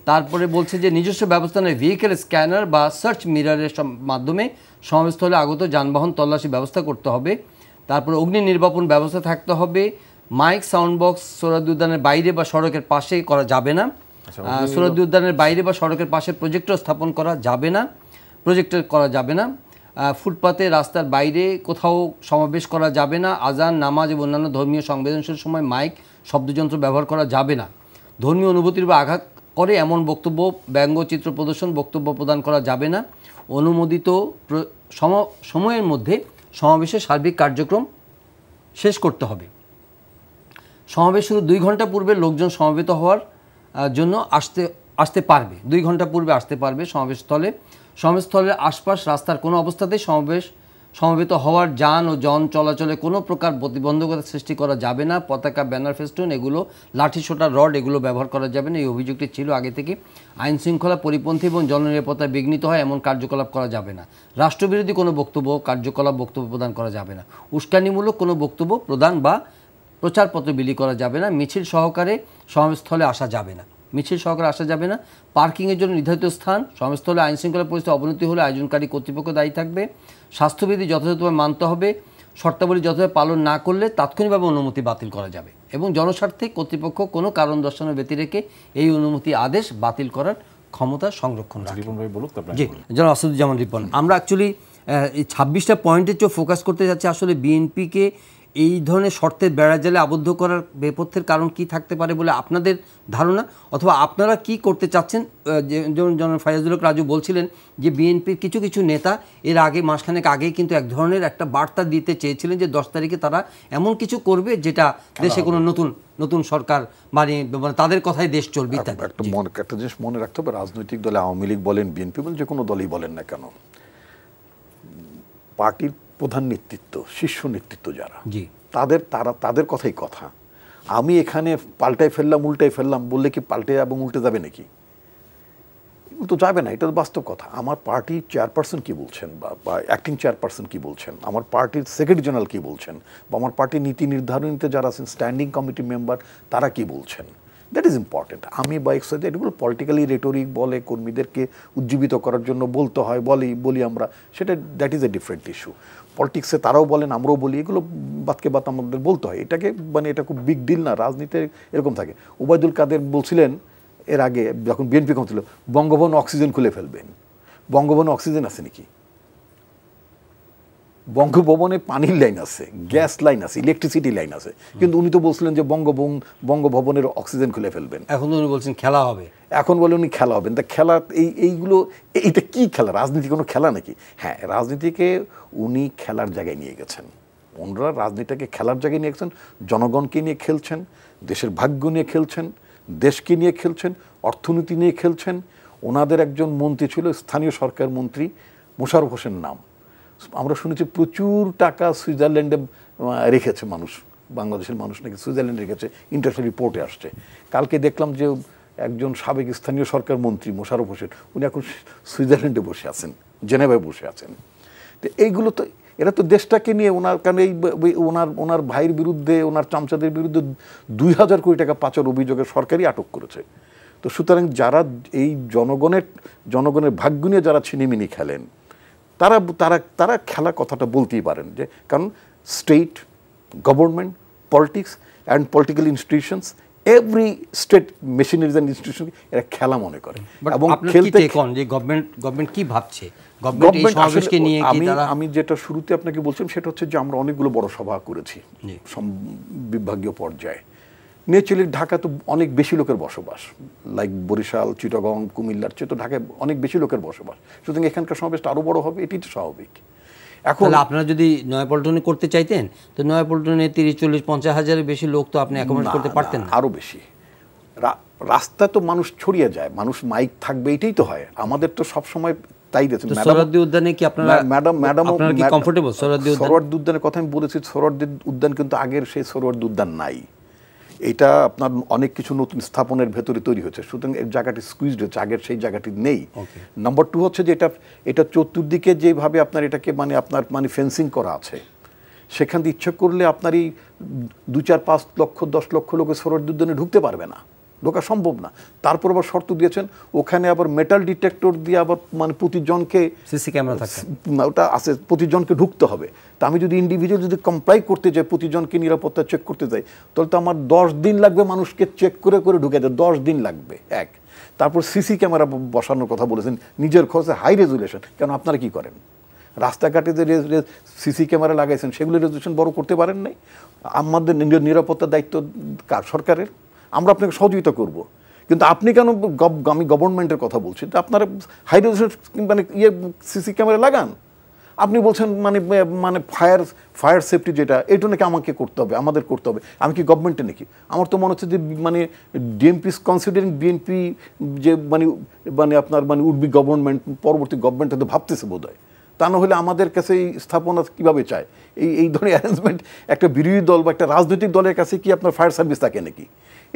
[SPEAKER 1] তারপরে বলছে যে নিজস্ব ব্যবস্থাপনায় ভেহিকেল স্ক্যানার বা সার্চ মিররের মাধ্যমে সমাবেশস্থলে আগত যানবাহন তল্লাশি ব্যবস্থা করতে হবে। তারপরে অগ্নি নির্বাপন ব্যবস্থা থাকতে হবে। মাইক সাউন্ড বক্স সোহরাওয়ার্দী উদ্যানের বাইরে বা সড়কের পাশে করা যাবে না। সোহরাওয়ার্দী উদ্যানের বাইরে বা সড়কের পাশে প্রজেক্টর স্থাপন করা যাবে না। ফুটপাতে, রাস্তার বাইরে কোথাও সমাবেশ করা যাবে না। আজান, নামাজ এবং অন্যান্য ধর্মীয় সংবেদনশীল সময় মাইক, শব্দযন্ত্র ব্যবহার করা যাবে না। ধর্মীয় অনুভূতির বা আঘাত করে এমন বক্তব্য, ব্যঙ্গচিত্র প্রদর্শন, বক্তব্য প্রদান করা যাবে না। অনুমোদিত সময়ের মধ্যে সমাবেশের সার্বিক কার্যক্রম শেষ করতে হবে। সমাবেশ শুরু 2 ঘন্টা পূর্বে লোকজন সমবেত হওয়ার জন্য আসতে পারবে, 2 ঘন্টা পূর্বে আসতে পারবে সমাবেশস্থলের আশপাশ রাস্তার কোনো অবস্থাতেই সমবেত হওয়ার যান ও জন চলাচলে কোনো প্রকার প্রতিবন্ধকতা সৃষ্টি করা যাবে না। পতাকা, ব্যানার, ফেস্টুন এগুলো, লাঠিসোঁটা, রড এগুলো ব্যবহার করা যাবে না। এই অভিযোগটি ছিল আগে থেকে। আইন শৃঙ্খলা পরিপন্থী এবং জননিরাপত্তা বিঘ্নিত হয় এমন কার্যকলাপ করা যাবে না। রাষ্ট্রবিরোধী কোনো বক্তব্য, কার্যকলাপ, বক্তব্য প্রদান করা যাবে না। উস্কানিমূলক কোনো বক্তব্য প্রদান বা প্রচারপত্র বিলি করা যাবে না। মিছিল সহকারে সমাবেশস্থলে আসা যাবে না। মিছিল সহকারে আসা যাবে না। পার্কিংয়ের জন্য নির্ধারিত স্থান, সমাবেশস্থলে আইন শৃঙ্খলা পরিস্থিতি অবনতি হলে আয়োজনকারী কর্তৃপক্ষ দায়ী থাকবে। স্বাস্থ্যবিধি যথাযথভাবে মানতে হবে। শর্তাবলী যথাযথ পালন না করলে তাৎক্ষণিকভাবে অনুমতি বাতিল করা যাবে এবং জনস্বার্থে কর্তৃপক্ষ কোনো কারণ দর্শানোর ব্যতি রেখে এই অনুমতি আদেশ বাতিল করার ক্ষমতা সংরক্ষণ রাখে।
[SPEAKER 3] রিপন ভাই বলুক তারপরে।
[SPEAKER 1] জি, জনাব আসাদুজ্জামান রিপন, আমরা অ্যাকচুয়ালি এই 26টা পয়েন্টের চেয়ে ফোকাস করতে যাচ্ছি আসলে বিএনপিকে এই ধরনের শর্তের বেড়াজালে আবদ্ধ করার নেপথ্যের কারণ কি থাকতে পারে বলে আপনাদের ধারণা, অথবা আপনারা কি করতে চাচ্ছেন। যেমন জনাব ফায়াজুল হক রাজু বলছিলেন যে বিএনপির কিছু কিছু নেতা এর আগে মাসখানেক আগেই কিন্তু এক ধরনের একটা বার্তা দিতে চেয়েছিলেন যে 10 তারিখে তারা এমন কিছু করবে যেটা দেশে কোনো নতুন সরকার মানে তাদের কথাই দেশ চলবে ইত্যাদি।
[SPEAKER 4] একটা জিনিস মনে রাখতে হবে, রাজনৈতিক দলে আওয়ামী লীগ বলেন, বিএনপি বলেন, যে কোনো দলই বলেন না কেন, পার্টির প্রধান নেতৃত্ব, শীর্ষ নেতৃত্ব যারা, তাদের কথাই কথা। আমি এখানে পাল্টাই ফেললাম, উল্টাই ফেললাম বললে কি পাল্টে এবং উল্টে যাবে নাকি? তো যাবে না, এটা তো বাস্তব কথা। আমার পার্টির চেয়ারপারসন কি বলছেন বা অ্যাক্টিং চেয়ারপারসন কি বলছেন, আমার পার্টির সেক্রেটারি জেনারেল কি বলছেন, বা আমার পার্টির নীতি নির্ধারণীতে যারা আছেন স্ট্যান্ডিং কমিটি মেম্বার তারা কি বলছেন, দ্যাট ইজ ইম্পর্টেন্ট। আমি বা এক্সাইজ এগুলো পলিটিক্যালি রেটোরিক বলে কর্মীদেরকে উজ্জীবিত করার জন্য বলতে হয়, বলি আমরা, সেটা that is a different issue. পলিটিক্সে তারাও বলেন, আমরাও বলি, এগুলো বাতকে বাত আমাদের বলতে হয়। এটাকে মানে এটা খুব বিগ ডিল না, রাজনীতিতে এরকম থাকে। ওবায়দুল কাদের বলছিলেন এর আগে যখন বিএনপি কম ছিল, বঙ্গভবন অক্সিজেন খুলে ফেলবেন। বঙ্গভবনে অক্সিজেন আছে নাকি? বঙ্গভবনে পানির লাইন আছে, গ্যাস লাইন আছে, ইলেকট্রিসিটি লাইন আছে, কিন্তু উনি তো বলছিলেন যে বঙ্গভবনের অক্সিজেন খুলে ফেলবেন।
[SPEAKER 1] এখন উনি বলছেন খেলা হবে,
[SPEAKER 4] এখন বলে উনি খেলা হবেন। তা খেলা এইগুলো, এইটা কি খেলা? রাজনীতি কোনো খেলা নাকি? হ্যাঁ, রাজনীতিকে উনি খেলার জায়গায় নিয়ে গেছেন। ওনারা রাজনীতিকে খেলার জায়গায় নিয়ে গেছেন, জনগণকে নিয়ে খেলছেন, দেশের ভাগ্য নিয়ে খেলছেন, দেশকে নিয়ে খেলছেন, অর্থনীতি নিয়ে খেলছেন। ওনাদের একজন মন্ত্রী ছিল, স্থানীয় সরকার মন্ত্রী, মোশাররফ হোসেন নাম। আমরা শুনেছি প্রচুর টাকা সুইজারল্যান্ডে রেখেছে মানুষ, বাংলাদেশের মানুষ নাকি সুইজারল্যান্ডে রেখেছে, ইন্টারন্যাশনাল রিপোর্টে আসছে। কালকে দেখলাম যে একজন সাবেক স্থানীয় সরকার মন্ত্রী মোশাররফ হোসেন, উনি এখন সুইজারল্যান্ডে বসে আছেন, জেনেভায় বসে আছেন। তো এইগুলো তো, এরা তো দেশটাকে নিয়ে ওনার, কারণ এই ওনার ভাইয়ের বিরুদ্ধে, ওনার চামচাদের বিরুদ্ধে 2000 কোটি টাকা পাচার অভিযোগে সরকারই আটক করেছে। তো সুতরাং যারা এই জনগণের ভাগ্য নিয়ে যারা ছিনিমিনি খেলেন, তারা খেলা কথাটা বলতেই পারেন, যে কারণ state government, politics and political institutions, every state machineries and institution এরা খেলা মনে করে। এবং খেলতে
[SPEAKER 1] গভর্নমেন্ট কি ভাবছে,
[SPEAKER 4] আমি যেটা শুরুতে আপনাকে বলছিলাম সেটা হচ্ছে যে আমরা অনেকগুলো বড় সভা করেছি বিভাগীয় পর্যায়ে। নেচুরালি ঢাকা তো অনেক বেশি লোকের বসবাস, লাইক বরিশাল, চিটাগং, কুমিল্লার চেয়ে তো ঢাকায় অনেক বেশি লোকের বসবাস, সুতরাং এখানকার সমাবেশটা আরও বড় হবে, এটি তো স্বাভাবিক।
[SPEAKER 1] এখন আপনারা যদি নয়াপল্টনে করতে চাইতেন তো নয়াপল্টনে 30-40-50 হাজারের বেশি লোক তো আপনি অ্যাকোমোডেট করতে পারতেন না।
[SPEAKER 4] আরও বেশি রাস্তা তো মানুষ ছড়িয়ে যায়, মানুষ মাইক থাকবে, এটাই তো হয় আমাদের তো সবসময় তাই দিয়েছে।
[SPEAKER 1] সোহরাওয়ার্দী উদ্যানে কি আপনারা কি কমফোর্টেবল?
[SPEAKER 4] সোহরাওয়ার্দী উদ্যানের কথা আমি বলেছি, সোহরাওয়ার্দী উদ্যান কিন্তু আগের সেই সোহরাওয়ার্দী উদ্যান নাই। এটা আপনার অনেক কিছু নতুন স্থাপনের ভেতরে তৈরি হয়েছে, সুতরাং এর জায়গাটি স্কুইজড হচ্ছে, আগের সেই জায়গাটি নেই। নাম্বার 2 হচ্ছে যে এটা চতুর্দিকে যেভাবে আপনার এটাকে মানে ফেন্সিং করা আছে, সেখান দিয়ে ইচ্ছা করলে আপনার এই 2-4-5 লক্ষ 10 লক্ষ লোকের সোহরাওয়ার্দী উদ্যানে ঢুকতে পারবে না, ঢোকা সম্ভব না। তারপর আবার শর্ত দিয়েছেন ওখানে আবার মেটাল ডিটেক্টর দিয়ে আবার মানে প্রতিজনকে
[SPEAKER 1] সিসি ক্যামেরা থাকে,
[SPEAKER 4] ওটা আছে, প্রতিজনকে ঢুকতে হবে। তা আমি যদি ইন্ডিভিজুয়াল যদি কমপ্লাই করতে যাই, প্রতিজনকে নিরাপত্তা চেক করতে যাই, তাহলে তো আমার 10 দিন লাগবে মানুষকে চেক করে করে ঢুকে যায়, 10 দিন লাগবে। তারপর সিসি ক্যামেরা বসানোর কথা বলেছেন, নিজের খরচে হাই রেজুলেশন। কেন আপনারা কি করেন? রাস্তাঘাটে যে সিসি ক্যামেরা লাগাইছেন সেগুলো রেজুলেশন বড় করতে পারেন নাই? আমাদের নিরাপত্তার দায়িত্ব কার? সরকারের। আমরা আপনাকে সহযোগিতা করব, কিন্তু আপনি কেন, আমি গভর্নমেন্টের কথা বলছি, আপনারা হাই রেজুলেশন মানে সিসি ক্যামেরা লাগান। আপনি বলছেন মানে ফায়ার সেফটি যেটা, এটা নাকি আমাকে করতে হবে, আমাদের করতে হবে। আমি কি গভর্নমেন্টে নাকি? আমার তো মনে হচ্ছে যে মানে ডিএমপি ইজ কনসিডারিং, বিএনপি যে মানে আপনার উড বি গভর্নমেন্ট, পরবর্তী গভর্নমেন্ট হয়তো ভাবতেছে বোধ হয়। তা না হলে আমাদের কাছে এই স্থাপনা কিভাবে চায়? এই ধরনের অ্যারেঞ্জমেন্ট একটা বিরোধী দল বা একটা রাজনৈতিক দলের কাছে কি আপনার ফায়ার সার্ভিস থাকে নাকি?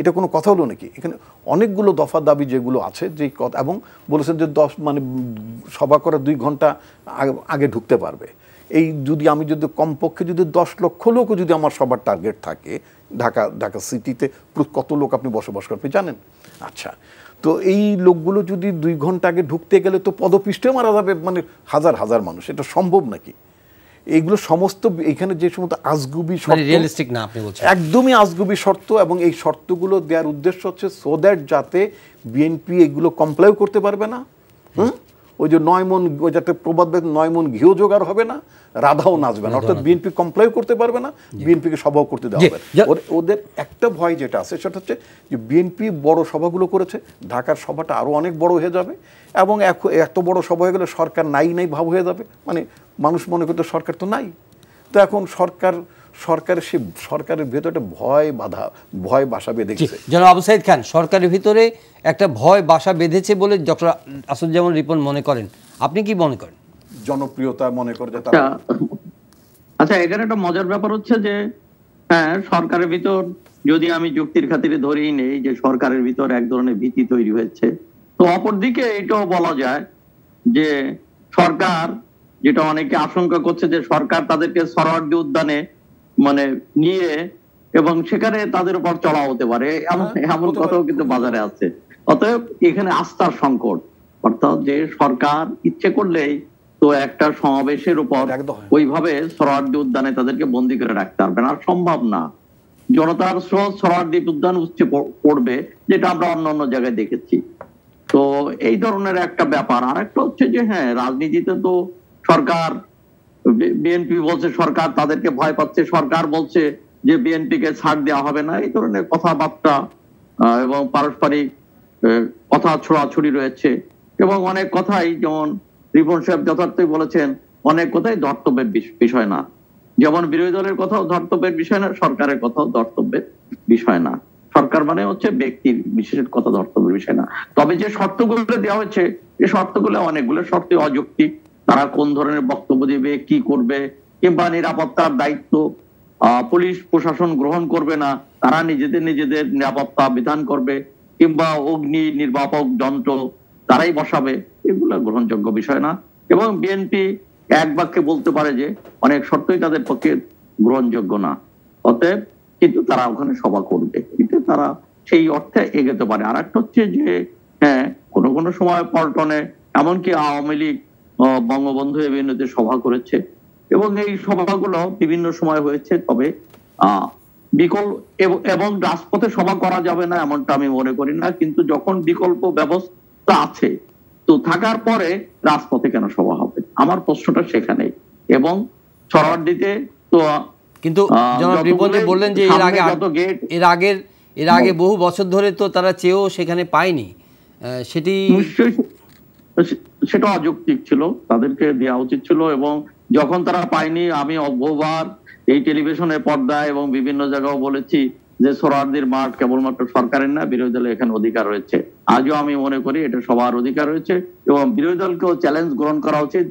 [SPEAKER 4] এটা কোনো কথা হলো নাকি? এখানে অনেকগুলো দফা দাবি যেগুলো আছে, যেই কথা, এবং বলেছেন যে 10 মানে সভা করে 2 ঘন্টা আগে ঢুকতে পারবে। এই আমি যদি কমপক্ষে 10 লক্ষ লোকও যদি আমার সবার টার্গেট থাকে ঢাকা সিটিতে, কত লোক আপনি বসবাস করবে জানেন? আচ্ছা, তো এই লোকগুলো যদি 2 ঘন্টা আগে ঢুকতে গেলে তো পদপিষ্টে মারা যাবে, মানে হাজার হাজার মানুষ। এটা সম্ভব নাকি? এইগুলো সমস্ত এখানে যে সমস্ত আজগুবি শর্ত,
[SPEAKER 1] রিয়েলিস্টিক না আপনি বলছেন,
[SPEAKER 4] একদমই আজগুবি শর্ত, এবং এই শর্তগুলো দেওয়ার উদ্দেশ্য হচ্ছে সো দ্যাট যাতে বিএনপি এগুলো কমপ্লাই করতে পারবে না। ওই যে 9 মণ, ওই যাতে প্রবাদ 9 মণ ঘিও জোগাড় হবে না, রাধাও নাচবে না, অর্থাৎ বিএনপি কমপ্লাই করতে পারবে না, বিএনপিকে সভাও করতে দেওয়া হবে। ওদের একটা ভয় যেটা আছে সেটা হচ্ছে যে বিএনপি বড় সভাগুলো করেছে, ঢাকার সভাটা আরও অনেক বড় হয়ে যাবে, এবং এত বড় সভা হয়ে গেলে সরকার নাই ভাব হয়ে যাবে, মানে মানুষ মনে করতে সরকার তো নাই। তো এখন সরকারের ভেতরে ভয় বাসা বেঁধে গেছে।
[SPEAKER 1] জনাব আবু সাইদ খান, সরকারের ভিতরে একটা ভয় বাসা বেঁধেছে বলে ডক্টর আসাদুজ্জামান রিপন মনে করেন, আপনি কি মনে করেন?
[SPEAKER 4] জনপ্রিয়তা মনে করে যে
[SPEAKER 2] আচ্ছা, এখানে একটা মজার ব্যাপার হচ্ছে যে হ্যাঁ, সরকারের ভিতর যদি আমি যুক্তির খাতিরে ধরেই নেই যে সরকারের ভিতর এক ধরনের ভীতি তৈরি হয়েছে, তো অপরদিকে এটাও বলা যায় যে সরকার, যেটা অনেকে আশঙ্কা করছে যে সরকার তাদেরকে সোহরাওয়ার্দী উদ্যানে মানে নিয়ে এবং সেখানে তাদের উপর চড়া হতে পারে, এমন কথাও কিন্তু বাজারে আছে। অতএব এখানে আস্থার সংকট, অর্থাৎ যে সরকার ইচ্ছে করলেই তো একটা সমাবেশের উপর ওইভাবে সোহরাওয়ার্দী উদ্যানে তাদেরকে বন্দী করে রাখতে পারবে না, সম্ভব না। জনতার স্রোত সোহরাওয়ার্দী উদ্যান উপচে পড়বে, যেটা আমরা অন্য জায়গায় দেখেছি। তো এই ধরনের একটা ব্যাপার। আর একটা হচ্ছে যে হ্যাঁ, রাজনীতিতে তো সরকার, বিএনপি বলছে সরকার তাদেরকে ভয় পাচ্ছে, সরকার বলছে যে বিএনপি কে ছাড় দেওয়া হবে না, এই ধরনের কথাবার্তা এবং পারস্পরিক কথা ছোড়াছুড়ি রয়েছে। এবং অনেক কথাই, যেমন রিপন সাহেব যথার্থই বলেছেন, অনেক কথাই ধর্তব্যের বিষয় না। যেমন বিরোধী দলের কথাও ধর্তব্যের বিষয় না, সরকারের কথাও ধর্তব্যের বিষয় না। সরকার মানে হচ্ছে ব্যক্তির বিশেষের কথা ধর্তব্যের বিষয় না। তবে যে শর্তগুলো দেওয়া হয়েছে, এই শর্তগুলো অনেকগুলো শর্ত অযৌক্তিক। তারা কোন ধরনের বক্তব্য দিবে, কি করবে, কিংবা নিরাপত্তার দায়িত্ব পুলিশ প্রশাসন গ্রহণ করবে না, তারা নিজেদের নিরাপত্তা বিধান করবে, কিংবা অগ্নি নির্বাপক যন্ত্র তারাই বসাবে, এগুলো গ্রহণযোগ্য বিষয় না। এবং বিএনপি এক বাক্যে বলতে পারে যে অনেক শর্তই তাদের পক্ষে গ্রহণযোগ্য না, অতএব কিন্তু তারা ওখানে সভা করবে, কিন্তু তারা সেই অর্থে এগোতে পারে। আর একটা হচ্ছে যে হ্যাঁ, কোনো সময় পল্টনে, এমনকি আওয়ামী লীগ বঙ্গবন্ধু এভিনিউতে সভা করেছে, এবং এই সভাগুলো বিভিন্ন সময় হয়েছে। তবে বিকল্প এবং রাজপথে সভা করা যাবে না এমনটা আমি মনে করি না, কিন্তু যখন বিকল্প ব্যবস্থা আছে তো থাকার পরে রাজপথে কেন সভা হবে, আমার প্রশ্নটা সেখানে। এবং সোহরাওয়ার্দীতে তো
[SPEAKER 1] কিন্তু জনাব রিপন যে বললেন যে এর আগে বহু বছর ধরে তো তারা চেয়েও সেখানে পায়নি, সেটি
[SPEAKER 2] নিশ্চয়ই সেটা অযৌক্তিক ছিল, তাদেরকে দেওয়া উচিত ছিল। এবং যখন তারা পায়নি, আমি বহুবার এই টেলিভিশনের পর্দায় এবং বিভিন্ন জায়গায় বলেছি যে সোহরাওয়ার্দীর মাঠ কেবলমাত্র সরকারের না, বিরোধী দলের এখানে অধিকার রয়েছে। আজও আমি মনে করি এটা সবার অধিকার রয়েছে, এবং বিরোধী দলকেও চ্যালেঞ্জ গ্রহণ করা উচিত।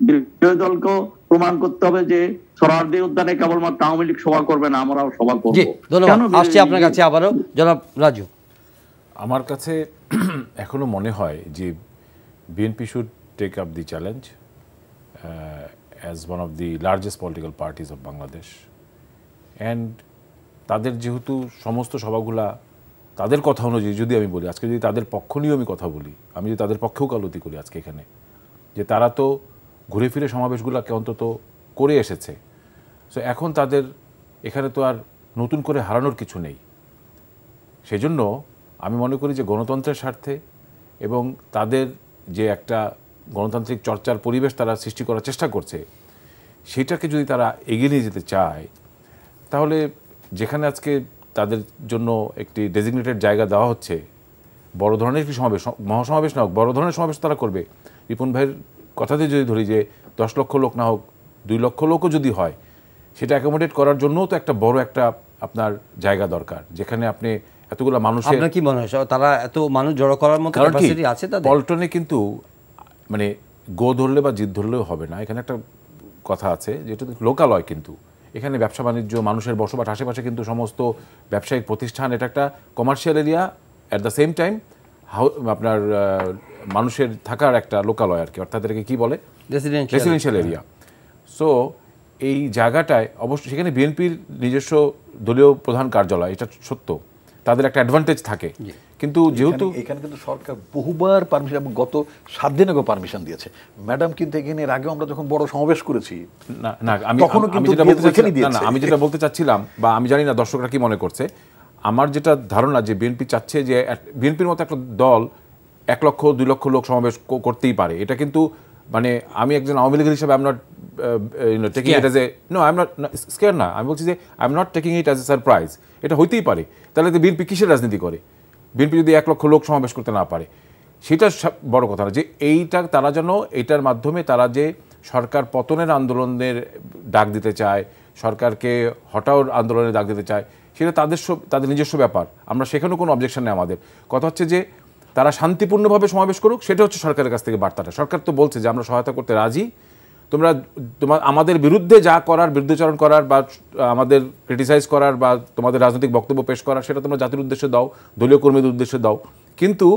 [SPEAKER 2] বিরোধী দলকেও প্রমাণ করতে হবে যে সোহরাওয়ার্দী উদ্যানে কেবলমাত্র আওয়ামী লীগ সভা করবে না, আমরাও সভা করব।
[SPEAKER 1] আসছি আপনার কাছে আবারও, জনাব রাজু।
[SPEAKER 3] আমার কাছে এখনো মনে হয় যে BNP should take up the challenge as one of the largest political parties of Bangladesh. And তাদের যেহেতু সমস্ত সভাগুলা তাদের কথা অনুযায়ী, যদি আমি বলি আজকে, যদি তাদের পক্ষ নিয়েও আমি কথা বলি, আমি যদি তাদের পক্ষেও কালতি করি আজকে এখানে, যে তারা তো ঘুরে ফিরে সমাবেশগুলোকে অন্তত করে এসেছে। সো এখন তাদের এখানে তো আর নতুন করে হারানোর কিছু নেই। সেজন্য আমি মনে করি যে গণতন্ত্রের স্বার্থে এবং তাদের যে একটা গণতান্ত্রিক চর্চার পরিবেশ তারা সৃষ্টি করার চেষ্টা করছে, সেটাকে যদি তারা এগিয়ে নিয়ে যেতে চায়, তাহলে যেখানে আজকে তাদের জন্য একটি ডেজিগনেটেড জায়গা দেওয়া হচ্ছে, বড় ধরনের একটি সমাবেশ, মহাসমাবেশ না হোক, বড় ধরনের সমাবেশ তারা করবে। রিপন ভাইয়ের কথাতে যদি ধরি যে 10 লক্ষ লোক না হোক, 2 লক্ষ লোকও যদি হয়, সেটা অ্যাকোমোডেট করার জন্যও তো একটা বড় একটা আপনার জায়গা দরকার, যেখানে আপনি এতগুলো মানুষের,
[SPEAKER 1] আপনার কি মনে হয় তারা এত মানুষ জড়ো করার মতো ক্যাপাসিটি আছে তাদের?
[SPEAKER 3] পল্টনে কিন্তু মানে গো ধরলে বা জিদ ধরলেও হবে না। এখানে একটা কথা আছে যেটা লোকালয়, কিন্তু এখানে ব্যবসা বাণিজ্য, মানুষের বসবাস, আশেপাশে কিন্তু সমস্ত ব্যবসায়িক প্রতিষ্ঠান, এটা একটা commercial area, at the same time আপনার মানুষের থাকার একটা লোকালয় আর কি, অর্থাৎ এটাকে কী বলে, রেসিডেন্সিয়াল এরিয়া। সো এই জায়গাটায় অবশ্যই সেখানে বিএনপির নিজস্ব দলীয় প্রধান কার্যালয়, এটা সত্য, তাদের একটা অ্যাডভান্টেজ থাকে, কিন্তু যেহেতু
[SPEAKER 4] এখানে কিন্তু সরকার বহুবার পারমিশন, এবং গত 7 দিন আগে পারমিশন দিয়েছে ম্যাডাম, কিন্তু এখানে এর আগেও আমরা যখন বড় সমাবেশ করেছি
[SPEAKER 3] না আমি যেটা বলতে চাচ্ছিলাম, বা আমি জানি না দর্শকরা কি মনে করছে, আমার যেটা ধারণা যে বিএনপি চাচ্ছে যে বিএনপির মতো একটা দল 1 লক্ষ 2 লক্ষ লোক সমাবেশ করতেই পারে, এটা কিন্তু মানে আমি একজন আওয়ামী লীগের হিসাবে taking it as a scare না, আমি বলছি যে I am not taking it as a surprise, এটা হইতেই পারে। তাহলে তো বিএনপি কিসের রাজনীতি করে? বিএনপি যদি 1 লক্ষ লোক সমাবেশ করতে না পারে, সেটা বড় কথা না, যে এইটা তারা যেন এইটার মাধ্যমে তারা যে সরকার পতনের আন্দোলনের ডাক দিতে চায়, সরকারকে হটাওর আন্দোলনের ডাক দিতে চায়, সেটা তাদের নিজস্ব ব্যাপার, আমরা সেখানেও কোনো অবজেকশন নেই। আমাদের কথা হচ্ছে যে তারা শান্তিপূর্ণভাবে সমাবেশ করুক, সেটা হচ্ছে সরকারের কাছ থেকে বার্তাটা। সরকার তো বলছে যে আমরা সহায়তা করতে রাজি, আমাদের বিরুদ্ধে যা করার, বিরুদ্ধাচরণ করার বা আমাদের ক্রিটিসাইজ করার বা তোমাদের রাজনৈতিক বক্তব্য পেশ করার, সেটা তোমরা জাতির উদ্দেশ্যে দাও, দলীয় কর্মীদের উদ্দেশ্যে দাও, কিন্তু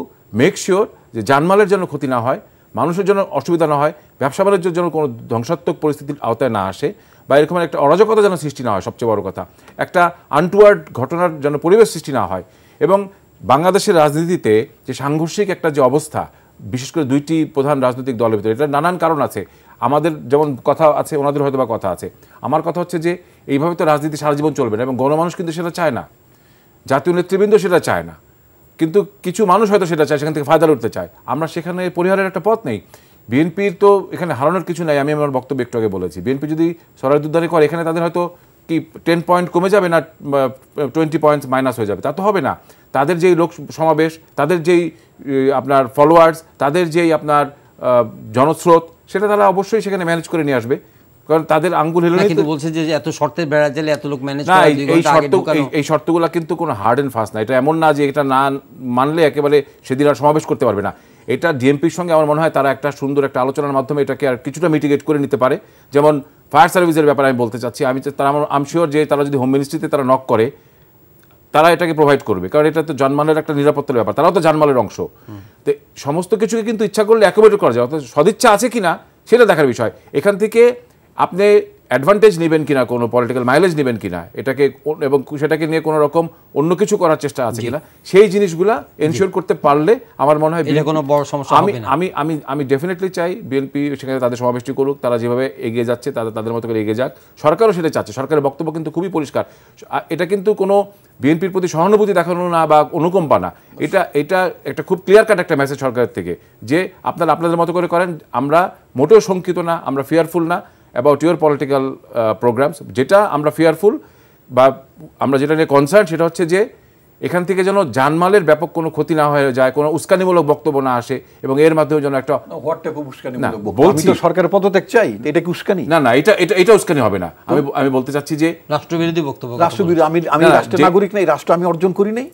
[SPEAKER 3] মেক শিওর যে জানমালের জন্য ক্ষতি না হয়, মানুষের জন্য অসুবিধা না হয়, ব্যবসা বাণিজ্যের জন্য কোনো ধ্বংসাত্মক পরিস্থিতির আওতায় না আসে, বা এরকম একটা অরাজকতা যেন সৃষ্টি না হয়, সবচেয়ে বড় কথা একটা আনটুয়ার্ড ঘটনার যেন পরিবেশ সৃষ্টি না হয়। এবং বাংলাদেশের রাজনীতিতে যে সাংঘর্ষিক একটা যে অবস্থা, বিশেষ করে 2টি প্রধান রাজনৈতিক দলের ভিতরে, এটা নানান কারণ আছে, আমাদের যেমন কথা আছে, ওনাদের হয়তো বা কথা আছে। আমার কথা হচ্ছে যে এইভাবে তো রাজনীতি সারা জীবন চলবে না, এবং গণমানুষ কিন্তু সেটা চায় না, জাতীয় নেতৃবৃন্দ সেটা চায় না, কিন্তু কিছু মানুষ হয়তো সেটা চায়, সেখান থেকে ফায়দা লুটতে চায়। আমরা সেখানে পরিহারের একটা পথ নেই। বিএনপির তো এখানে হারানোর কিছু নাই, আমি আমার বক্তব্য একটু আগে বলেছি। বিএনপি যদি সরাসরি করে, এখানে তাদের হয়তো কি 10 পয়েন্ট কমে যাবে না 20 পয়েন্টস মাইনাস হয়ে যাবে, তা তো হবে না। তাদের যেই লোক সমাবেশ, তাদের যেই আপনার ফলোয়ার্স, তাদের যেই আপনার জনস্রোত, সেটা তারা অবশ্যই সেখানে ম্যানেজ করে নিয়ে আসবে, কারণ তাদের আঙ্গুল হেলে
[SPEAKER 1] কিন্তু বলছে যে এত শর্তের বেড়া দিলে এত লোক ম্যানেজ
[SPEAKER 3] করা, এই শর্তগুলো কিন্তু কোনো হার্ড এন্ড ফাস্ট না। এটা এমন না যে এটা না মানলে একেবারে সেদিন আর সমাবেশ করতে পারবে না। এটা ডিএমপির সঙ্গে আমার মনে হয় তারা একটা সুন্দর একটা আলোচনার মাধ্যমে এটাকে আর কিছুটা মিটিগেট করে নিতে পারে। যেমন ফায়ার সার্ভিসের ব্যাপারে আমি বলতে চাচ্ছি, আই এম শিওর যে তারা যদি হোম মিনিস্ট্রিতে তারা নক করে, তারা এটাকে প্রোভাইড করবে, কারণ এটা তো জানমালের একটা নিরাপত্তার ব্যাপার, তারাও তো জানমালের অংশ। তো সমস্ত কিছুকে কিন্তু ইচ্ছা করলে অ্যাকোমোডেট করা যায়, অর্থাৎ সদিচ্ছা আছে কিনা সেটা দেখার বিষয়। এখান থেকে আপনি অ্যাডভান্টেজ নেবেন কিনা, কোনো পলিটিক্যাল মাইলেজ নেবেন কিনা এটাকে, এবং সেটাকে নিয়ে কোনো রকম অন্য কিছু করার চেষ্টা আছে কিনা, সেই জিনিসগুলা এনশিওর করতে পারলে আমার মনে হয়
[SPEAKER 1] কোনো বড় সমস্যা হবে না।
[SPEAKER 3] আমি ডেফিনেটলি চাই বিএনপি সেখানে তাদের সমাবেশটি করুক, তারা যেভাবে এগিয়ে যাচ্ছে তাদের মতো করে এগিয়ে যাক। সরকারও সেটা চাচ্ছে, সরকারের বক্তব্য কিন্তু খুবই পরিষ্কার। এটা কিন্তু কোনো বিএনপির প্রতি সহানুভূতি দেখানো না বা অনুকম্পা না, এটা একটা খুব ক্লিয়ার কাট একটা মেসেজ সরকারের থেকে, যে আপনারা আপনাদের মতো করে করেন, আমরা মোটেও শঙ্কিত না, আমরা ফিয়ারফুল না অ্যাবাউট ইউর পলিটিক্যাল প্রোগ্রামস। যেটা আমরা ফিয়ারফুল বা আমরা যেটা নিয়ে কনসার্ন, সেটা হচ্ছে যে এখান থেকে যেন জানমালের ব্যাপক কোনো ক্ষতি না হয়ে যায়, কোনো উস্কানিমূলক বক্তব্য না আসে, এবং এর মাধ্যমে যেন একটা
[SPEAKER 4] বলছি সরকারের পদত্যাগ চাই, এটা কি উস্কানি?
[SPEAKER 3] না, এটা উস্কানি হবে না। আমি বলতে চাচ্ছি যে
[SPEAKER 1] রাষ্ট্রবিরোধী বক্তব্য,
[SPEAKER 4] রাষ্ট্রবিরোধী। আমি রাষ্ট্রের নাগরিক নাই, রাষ্ট্র আমি অর্জন করি নাই।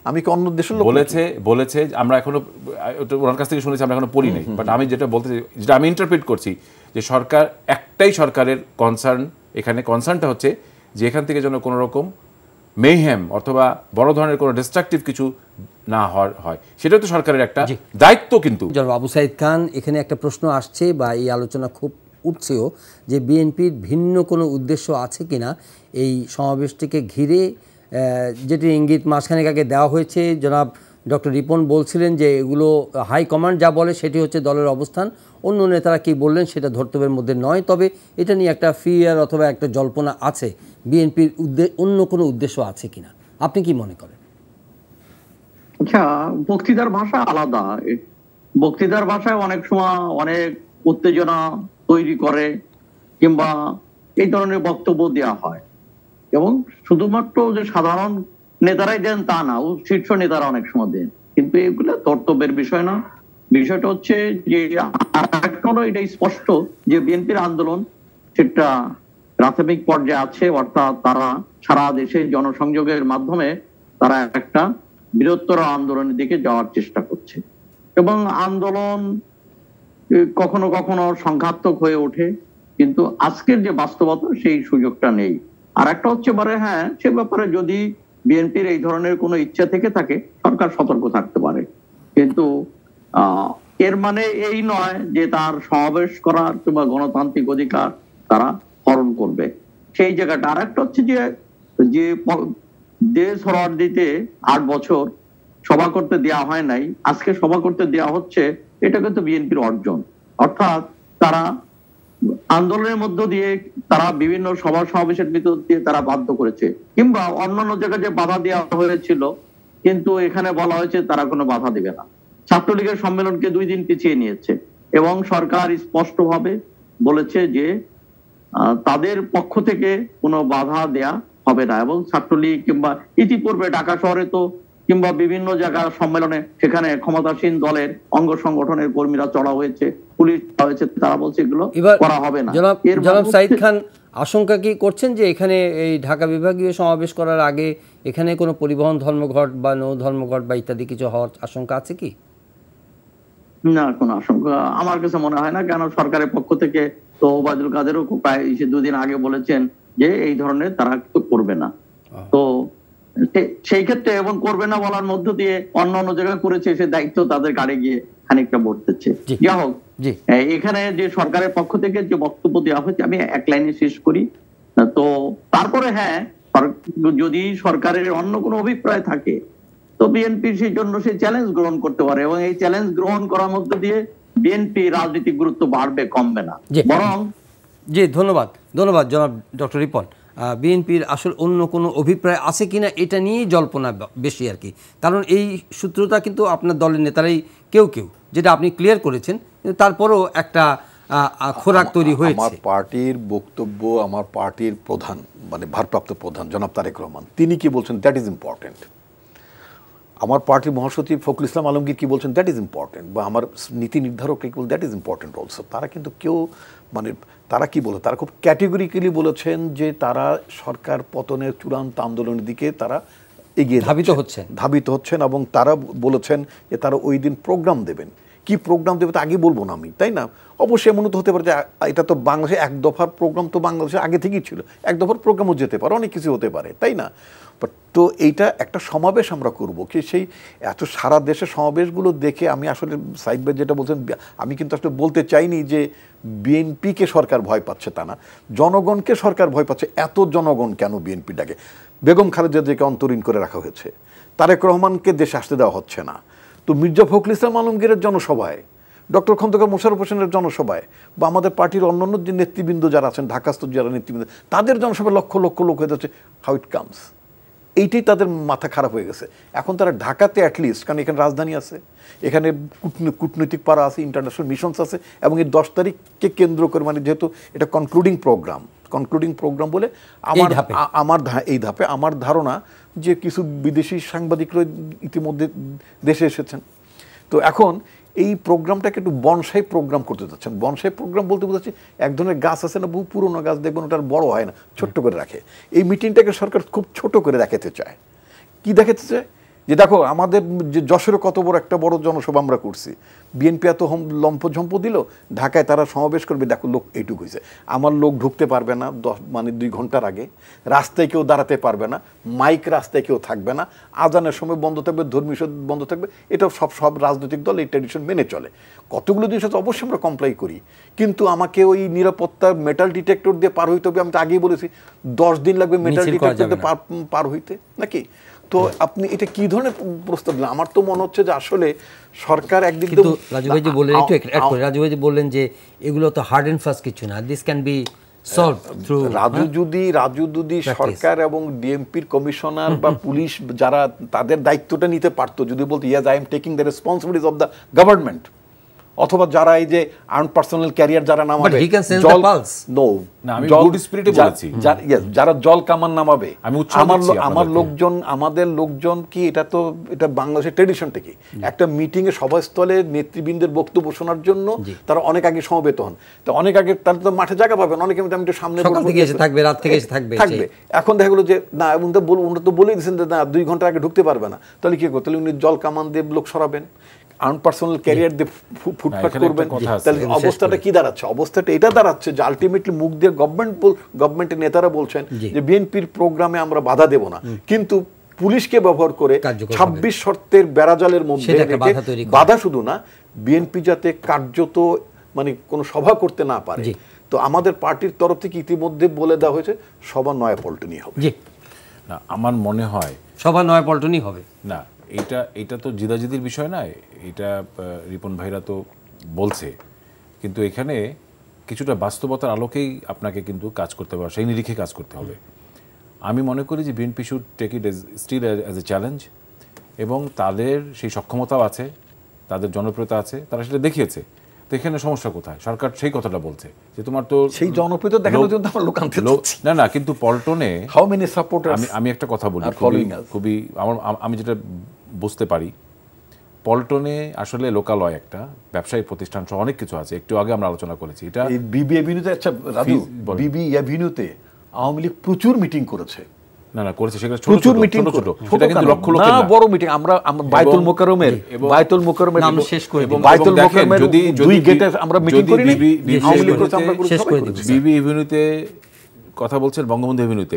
[SPEAKER 4] আমি কি অন্য দেশের লোক?
[SPEAKER 3] বলেছে আমরা এখনো ওনার কাছ থেকে শুনেছি, আমরা এখনো পড়ি নাই, বাট আমি যেটা বলতে, যেটা আমি ইন্টারপ্রিট করছি, যে সরকারের কনসার্ন, এখানে কনসার্নটা হচ্ছে যে এখান থেকে যেন কোনো রকম মেহেম অথবা বড় ধরনের কোনো ডিস্ট্রাকটিভ কিছু না হয়, সেটা তো সরকারের একটা দায়িত্ব। কিন্তু
[SPEAKER 1] জনাব আবু সাঈদ খান, এখানে একটা প্রশ্ন আসছে বা এই আলোচনা খুব উঠছেও, যে বিএনপির ভিন্ন কোনো উদ্দেশ্য আছে কিনা এই সমাবেশটিকে ঘিরে, যেটি ইঙ্গিত মাসখানেক আগে দেওয়া হয়েছে। জনাব ডক্টর রিপন বলছিলেন যে এগুলো হাইকমান্ড যা বলে সেটি হচ্ছে দলের অবস্থান, অন্য নেতারা কি বললেন সেটা ধর্তব্যের মধ্যে নয়, তবে এটা নিয়ে একটা ফিয়ার অথবা একটা জল্পনা আছে। বিএনপির অন্য কোনো উদ্দেশ্য আছে কিনা আপনি কি মনে করেন?
[SPEAKER 2] আচ্ছা, বক্তৃতার ভাষা আলাদা। বক্তৃতার ভাষায় অনেক সময় অনেক উত্তেজনা তৈরি করে, কিংবা এই ধরনের বক্তব্য দেওয়া হয়, এবং শুধুমাত্র যে সাধারণ নেতারাই দেন তা না, শীর্ষ নেতারা অনেক সময় দেন, কিন্তু এগুলো কর্তব্যের বিষয় না। বিষয়টা হচ্ছে যে এখনো এটাই স্পষ্ট যে বিএনপির আন্দোলন সেটা প্রাথমিক পর্যায়ে আছে, অর্থাৎ তারা সারা দেশে জনসংযোগের মাধ্যমে তারা একটা বৃহত্তর আন্দোলনের দিকে যাওয়ার চেষ্টা করছে, এবং আন্দোলন কখনো কখনো সংঘাতক হয়ে ওঠে, কিন্তু আজকের যে বাস্তবতা সেই সুযোগটা নেই। আর একটা হচ্ছে হ্যাঁ, সে ব্যাপারে যদি বিএনপির এই ধরনের কোনো ইচ্ছা থেকে থাকে সরকার সতর্ক থাকতে পারে, কিন্তু এর মানে এই নয় যে তার সমাবেশ করার কিংবা গণতান্ত্রিক অধিকার তারা হরণ করবে সেই জায়গাটা। আর একটা হচ্ছে যে দেশ হরদিতে 8 বছর সভা করতে দেওয়া হয় নাই, আজকে সভা করতে দেওয়া হচ্ছে, এটা কিন্তু বিএনপির অর্জন। অর্থাৎ তারা আন্দোলনের মধ্য দিয়ে তারা বিভিন্ন সভা সমাবেশের ভিতর দিয়ে তারা বাধ্য করেছে, কিংবা অন্যান্য জায়গায় যে বাধা দেওয়া হয়েছিল কিন্তু এখানে বলা হয়েছে তারা কোনো বাধা দেবে না। ছাত্রলীগের সম্মেলনকে 2 দিন পিছিয়ে নিয়েছে এবং সরকার স্পষ্টভাবে বলেছে যে তাদের পক্ষ থেকে কোনো বাধা দেয়া হবে না। এবং ছাত্রলীগ কিংবা ইতিপূর্বে ঢাকা শহরে তো কিংবা বিভিন্ন জায়গার সম্মেলনে সেখানে ক্ষমতাসীন দলের অঙ্গ সংগঠনের কর্মীরা চড়া হয়েছে, পুলিশ হয়েছে, তারা বলছে এগুলো করা হবে না।
[SPEAKER 1] জনাব সাইদ খান আশঙ্কা কি করছেন যে এখানে এই ঢাকা বিভাগীয় সমাবেশ করার আগে এখানে কোনো পরিবহন ধর্মঘট বা নৌ ধর্মঘট বা ইত্যাদি কিছু হওয়ার আশঙ্কা আছে কি?
[SPEAKER 2] না, কোনো আশঙ্কা আমার কাছে মনে হয় না, কেন সরকারের পক্ষ থেকে তো ওবায়দুল কাদেরও প্রায় 2 দিন আগে বলেছেন যে এই ধরনের তারা কিছু করবে না। তো সেই ক্ষেত্রে এবং করবে না বলার মধ্য দিয়ে অন্য অন্য জায়গায় করেছে, সে দায়িত্ব তাদের গাড়ি গিয়ে খানিকটা বর্তেছে। যা হোক, এখানে যে সরকারের পক্ষ থেকে যে বক্তব্য দেওয়া হয়েছে আমি এক লাইনে শেষ করি। তো তারপরে হ্যাঁ, যদি সরকারের অন্য কোনো অভিপ্রায় থাকে তো বিএনপি সেই জন্য সেই চ্যালেঞ্জ গ্রহণ করতে পারে, এবং এই চ্যালেঞ্জ গ্রহণ করার মধ্য দিয়ে বিএনপি রাজনৈতিক গুরুত্ব বাড়বে, কমবে না বরং।
[SPEAKER 1] জি, ধন্যবাদ জনাব ডক্টর রিপন। বিএনপির আসলে অন্য কোনো অভিপ্রায় আছে কিনা এটা নিয়েই জল্পনা বেশি আর কি, কারণ এই সূত্রটা কিন্তু আপনার দলের নেতারাই কেউ যেটা আপনি ক্লিয়ার করেছেন, কিন্তু তারপরও একটা খোরাক তৈরি হয়েছে।
[SPEAKER 4] আমার পার্টির বক্তব্য, আমার পার্টির প্রধান মানে ভারপ্রাপ্ত প্রধান জনাব তারেক রহমান তিনি কি বলছেন, দ্যাট ইজ ইম্পর্টেন্ট। আমার পার্টির মহাসচিব ফখরুল ইসলাম আলমগীর কি বলছেন, দ্যাট ইজ ইম্পর্টেন্ট। বা আমার নীতি নির্ধারক কি বল, দ্যাট ইজ ইম্পর্টেন্ট অলসো। তারা কিন্তু কেউ মানে তারা কি বলে, তারা খুব ক্যাটেগরিক্যালি বলেছেন যে তারা সরকার পতনের চূড়ান্ত আন্দোলনের দিকে তারা এগিয়ে ধাবিত হচ্ছেন, এবং তারা বলেছেন যে তারা ওই দিন প্রোগ্রাম দেবেন। কি প্রোগ্রাম দেবে তা আগে বলবো না আমি, তাই না? অবশ্যই এমন তো হতে পারে যে এটা তো বাংলাদেশে 1 দফার প্রোগ্রাম তো বাংলাদেশে আগে থেকেই ছিল, 1 দফার প্রোগ্রামও যেতে পারে, অনেক কিছু হতে পারে, তাই না? তো এইটা একটা সমাবেশ আমরা করব কি, সেই এত সারা দেশে সমাবেশগুলো দেখে আমি আসলে সাইদ ভাই যেটা বলছেন, আমি কিন্তু আসলে বলতে চাইনি যে বিএনপিকে সরকার ভয় পাচ্ছে, তা না, জনগণকে সরকার ভয় পাচ্ছে। এত জনগণ কেন বিএনপিটাকে? বেগম খালেদা জিয়াকে অন্তরীণ করে রাখা হয়েছে, তারেক রহমানকে দেশে আসতে দেওয়া হচ্ছে না, তো মির্জা ফখরুল ইসলাম আলমগীরের জনসভায়, ডক্টর খন্দকার মোশাররফ হোসেনের জনসভায়, বা আমাদের পার্টির অন্যান্য যে নেতৃবৃন্দ যারা আছেন, ঢাকাস্থ যারা নেতৃবৃন্দ, তাদের জনসভায় লক্ষ লক্ষ লোক হয়ে যাচ্ছে। How it comes? এইটাই তাদের মাথা খারাপ হয়ে গেছে। এখন তারা ঢাকাতে অ্যাটলিস্ট, কারণ এখানে রাজধানী আছে, এখানে কূটনৈতিক পাড়া আছে, ইন্টারন্যাশনাল মিশনস আছে, এবং এই 10 তারিখকে কেন্দ্র করে, মানে যেহেতু এটা কনক্লুডিং প্রোগ্রাম বলে এই ধাপে আমার ধারণা যে কিছু বিদেশি সাংবাদিকরা ইতিমধ্যে দেশে এসেছেন। তো এখন এই প্রোগ্রামটাকে একটু বনসাই প্রোগ্রাম করতে যাচ্ছেন। বনসাই প্রোগ্রাম বলতে বোঝাচ্ছি, এক ধরনের গাছ আছে না, বহু পুরোনো গাছ, দেখবেন ওটার বড় হয় না, ছোট্ট করে রাখে। এই মিটিংটাকে সরকার খুব ছোট করে দেখাতে চায়। কি দেখাতে চায়? যে দেখো আমাদের যে যশোরে কত একটা বড় জনসভা আমরা করছি, বিএনপি এত লম্ফঝম্প দিল, ঢাকায় তারা সমাবেশ করবে, দেখো লোক এইটুকু হয়েছে, আমার লোক ঢুকতে পারবে না 2 ঘন্টার আগে, রাস্তায় কেউ দাঁড়াতে পারবে না, মাইক রাস্তায় কেউ থাকবে না, আজানের সময় বন্ধ থাকবে, ধর্মীয় বন্ধ থাকবে। এটা সব রাজনৈতিক দল এই ট্র্যাডিশন মেনে চলে। কতগুলো জিনিস অবশ্যই আমরা কমপ্লাই করি, কিন্তু আমাকে ওই নিরাপত্তার মেটাল ডিটেক্টর দিয়ে পার হইতে হবে। আমি তো আগেই বলেছি 10 দিন লাগবে মেটাল ডিটেক্টর দিয়ে পার হইতে, নাকি? তো আপনি এটা কি ধরনের প্রস্তাব দিলেন? আমার তো মনে হচ্ছে যে আসলে সরকার একদিক দিয়ে
[SPEAKER 1] রাজু ভাই বললেন যে এগুলো তো হার্ড এন্ড ফাস্ট কিছু না, this can be solve through.
[SPEAKER 4] Raju যদি সরকার এবং ডিএমপির কমিশনার বা পুলিশ যারা তাদের দায়িত্বটা নিতে পারতো, যদি বলতো yes I am taking the responsibilities of the government, অথবা যারা এই যে আর্ন পার্সোনাল ক্যারিয়ার যারা নামাবে, যারা জল কামান নামাবে, আমাদের লোকজন কি, এটা বাংলাদেশের ট্রেডিশনটা কি, একটা মিটিং এ সভাস্থলে নেতৃবৃন্দের বক্তব্য শোনার জন্য তারা অনেক আগে সমবেত হন। তো অনেক আগে তারা তো মাঠে জায়গা পাবেন, অনেকে আমি একটু সামনে
[SPEAKER 1] থাকবে, রাত থেকে থাকবে।
[SPEAKER 4] এখন দেখা গেলো যে না, উনি তো বলেই দিচ্ছেন যে না 2 ঘন্টা আগে ঢুকতে পারবে না, তাহলে কি করতে, উনি জল কামান দিয়ে লোক সরাবেন। আর্ন পার্সোনাল ক্যারিয়ার দিয়ে ফুটপাত
[SPEAKER 3] এখানে
[SPEAKER 4] করবেন,
[SPEAKER 3] একটা কথা আছে।
[SPEAKER 4] তাহলে অবস্থাটা কি দাঁড়াচ্ছে? অবস্থাটা এটা দাঁড়াচ্ছে যে আলটিমেটলি মুখ দিয়ে গভর্নমেন্টের নেতারা বলছেন যে বিএনপির প্রোগ্রামে আমরা বাধা দেব না, কিন্তু পুলিশকে ব্যবহার করে 26 শর্তের বেড়াজালের মধ্যে বাধা শুধু না, বিএনপি যাতে কার্যত মানে কোনো সভা করতে না পারে। তো আমাদের পার্টির তরফ থেকে ইতিমধ্যে বলে দেওয়া হয়েছে সভা নয়াপল্টনী হবে।
[SPEAKER 3] না, আমার মনে হয়
[SPEAKER 1] সভা নয়াপল্টনই হবে
[SPEAKER 3] না, এটা তো জিদাজিদির বিষয় নয়, এটা রিপন ভাইরা তো বলছে, কিন্তু এখানে কিছুটা বাস্তবতার আলোকেই আপনাকে কিন্তু কাজ করতে হবে, সেই নিরিখে কাজ করতে হবে। আমি মনে করি যে BNP should take it still as a challenge, এবং তাদের সেই সক্ষমতাও আছে, তাদের জনপ্রিয়তা আছে, তারা সেটা দেখিয়েছে। তো এখানে সমস্যা কোথায়? সরকার সেই কথাটা বলছে যে তোমার তো
[SPEAKER 4] সেই জনপ্রিয়তা দেখানোর জন্য আমরা লোক আনতে চাচ্ছি
[SPEAKER 3] না, কিন্তু পল্টনে
[SPEAKER 4] হাউ মেনি সাপোর্টার্স।
[SPEAKER 3] আমি একটা কথা বলি, খুবই আমি যেটা বুঝতে পারি, পল্টনে আসলে লোকালয় একটা ব্যবসায়িক প্রতিষ্ঠান সহ অনেক কিছু আছে, একটু আগে আমরা আলোচনা করেছি। এটা
[SPEAKER 4] বিবি এভিনিউতে, আচ্ছা রাজু, বিবি এভিনিউতে আওয়ামী লীগ প্রচুর মিটিং করেছে।
[SPEAKER 3] না করেছে, সেটা
[SPEAKER 4] প্রচুর মিটিং,
[SPEAKER 3] সেটা কিন্তু লক্ষ লক্ষ
[SPEAKER 4] না, বড় মিটিং। আমরা বাইতুল মোকাররমের নাম শেষ করে দিই, বাইতুল মোকাররমের দুই গেটে আমরা মিটিং করি না, আওয়ামী লীগ করতে আমরা শেষ করে দিই।
[SPEAKER 3] বিবি এভিনিউতে কথা বলছেন, বঙ্গবন্ধু এভিনিউতে।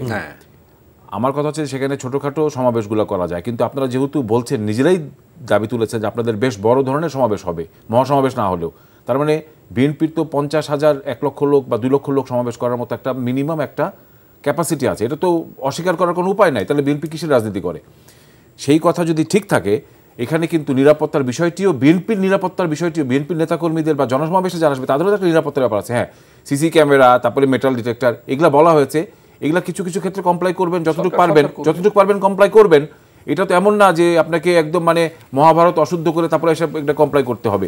[SPEAKER 3] আমার কথা হচ্ছে সেখানে ছোটখাটো সমাবেশগুলো করা যায়, কিন্তু আপনারা যেহেতু বলছেন, নিজেরাই দাবি তুলেছেন যে আপনাদের বেশ বড় ধরনের সমাবেশ হবে, মহাসমাবেশ না হলেও, তার মানে বিএনপির তো 50,000, 1 লক্ষ লোক বা 2 লক্ষ লোক সমাবেশ করার মতো একটা মিনিমাম একটা ক্যাপাসিটি আছে, এটা তো অস্বীকার করার কোনো উপায় নাই। তাহলে বিএনপি কিসের রাজনীতি করে? সেই কথা যদি ঠিক থাকে, এখানে কিন্তু নিরাপত্তার বিষয়টিও, বিএনপির নিরাপত্তার বিষয়টিও, বিএনপির নেতাকর্মীদের বা জনসমাবেশে যারা আসবে তাদেরও একটা নিরাপত্তার ব্যাপার আছে। হ্যাঁ, সিসি ক্যামেরা, তারপরে মেটাল ডিটেক্টর, এগুলো বলা হয়েছে, এগুলা কিছু কিছু ক্ষেত্রে কমপ্লাই করবেন, যতটুকু পারবেন কমপ্লাই করবেন। এটা তো এমন না যে আপনাকে একদম মানে মহাভারত অশুদ্ধ করে তারপরে এসব একটা কমপ্লাই করতে হবে।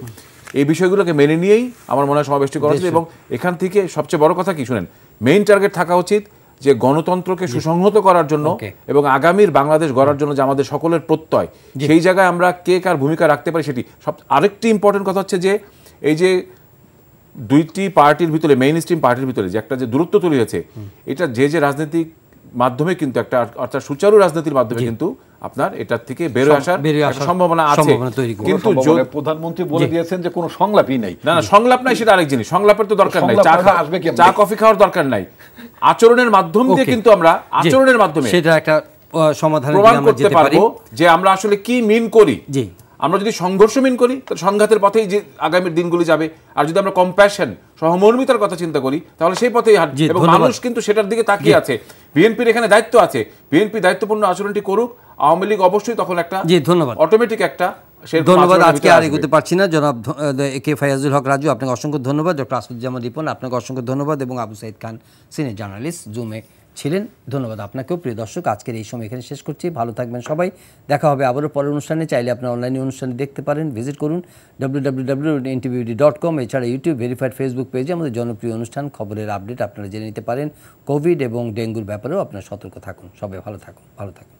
[SPEAKER 3] এই বিষয়গুলোকে মেনে নিয়েই আমার মনে হয় সমাবেশটি করা উচিত। এবং এখান থেকে সবচেয়ে বড় কথা কি শুনেন, মেইন টার্গেট থাকা উচিত যে গণতন্ত্রকে সুসংহত করার জন্য এবং আগামীর বাংলাদেশ গড়ার জন্য যে আমাদের সকলের প্রত্যয়, সেই জায়গায় আমরা কে কার ভূমিকা রাখতে পারি সেটি। আরেকটি ইম্পর্টেন্ট কথা হচ্ছে যে এই যে দুইটি পার্টির ভিতরে, মেইন স্ট্রিম পার্টির ভিতরে যে একটা যে দূরত্ব তৈরি হয়েছে, এটা যে রাজনৈতিক মাধ্যমে কিন্তু একটা, অর্থাৎ সুচারু রাজনীতির মাধ্যমে কিন্তু আপনার এটার থেকে বের আসার সম্ভাবনা আছে। কিন্তু
[SPEAKER 4] প্রধানমন্ত্রী বলে দিয়েছেন যে কোনো সংলাপই নাই।
[SPEAKER 3] না, সংলাপ নাই, সেটা আরেক জিনিস। সংলাপের তো দরকার নাই, চা কফি খাওয়ার দরকার নাই। আচরণের মাধ্যম দিয়ে কিন্তু আমরা আচরণের মাধ্যমে
[SPEAKER 1] সেটা একটা সমাধান
[SPEAKER 3] প্রমাণ করতে পারবো যে আমরা আসলে কি মিন করি। আমরা যদি সংঘর্ষ মিন করি, তাহলে সংঘাতের পথেই যে আগামীর দিনগুলি যাবে। আর যদি আমরা কম্প্যাশন, সহমর্মিতার কথা চিন্তা করি, তাহলে সেই পথেই হাঁটবে। এবং মানুষ কিন্তু সেটার দিকে তাকিয়ে আছে। বিএনপির এখানে দায়িত্ব আছে, বিএনপি দায়িত্বপূর্ণ আচরণটি করুক। আওয়ামী লীগ অবশ্যই তখন একটা অটোমেটিক একটা।
[SPEAKER 1] ধন্যবাদ। আজকে আর এগোতে পারছি না। জনাব কে ফায়াজুল হক রাজু, আপনাকে অসংখ্য ধন্যবাদ। ডক্টর আসুজ্জামান রিপন, আপনাকে অসংখ্য ধন্যবাদ। এবং আবু সাইদ খান, সিনিয়র জার্নালিস্ট, জুমে ছিলেন, ধন্যবাদ আপনাকেও। প্রিয় দর্শক, আজকের এই সময় এখানে শেষ করছি। ভালো থাকবেন সবাই, দেখা হবে আবারও পরের অনুষ্ঠানে। চাইলে আপনার অনলাইনে অনুষ্ঠানে দেখতে পারেন, ভিজিট করুন www.ntvd.com। এছাড়া ইউটিউব ভেরিফাইড ফেসবুক পেজে আমাদের জনপ্রিয় অনুষ্ঠান খবরের আপডেট আপনারা জেনে নিতে পারেন। কোভিড এবং ডেঙ্গুর ব্যাপারেও আপনারা সতর্ক থাকুন। সবাই ভালো থাকুন।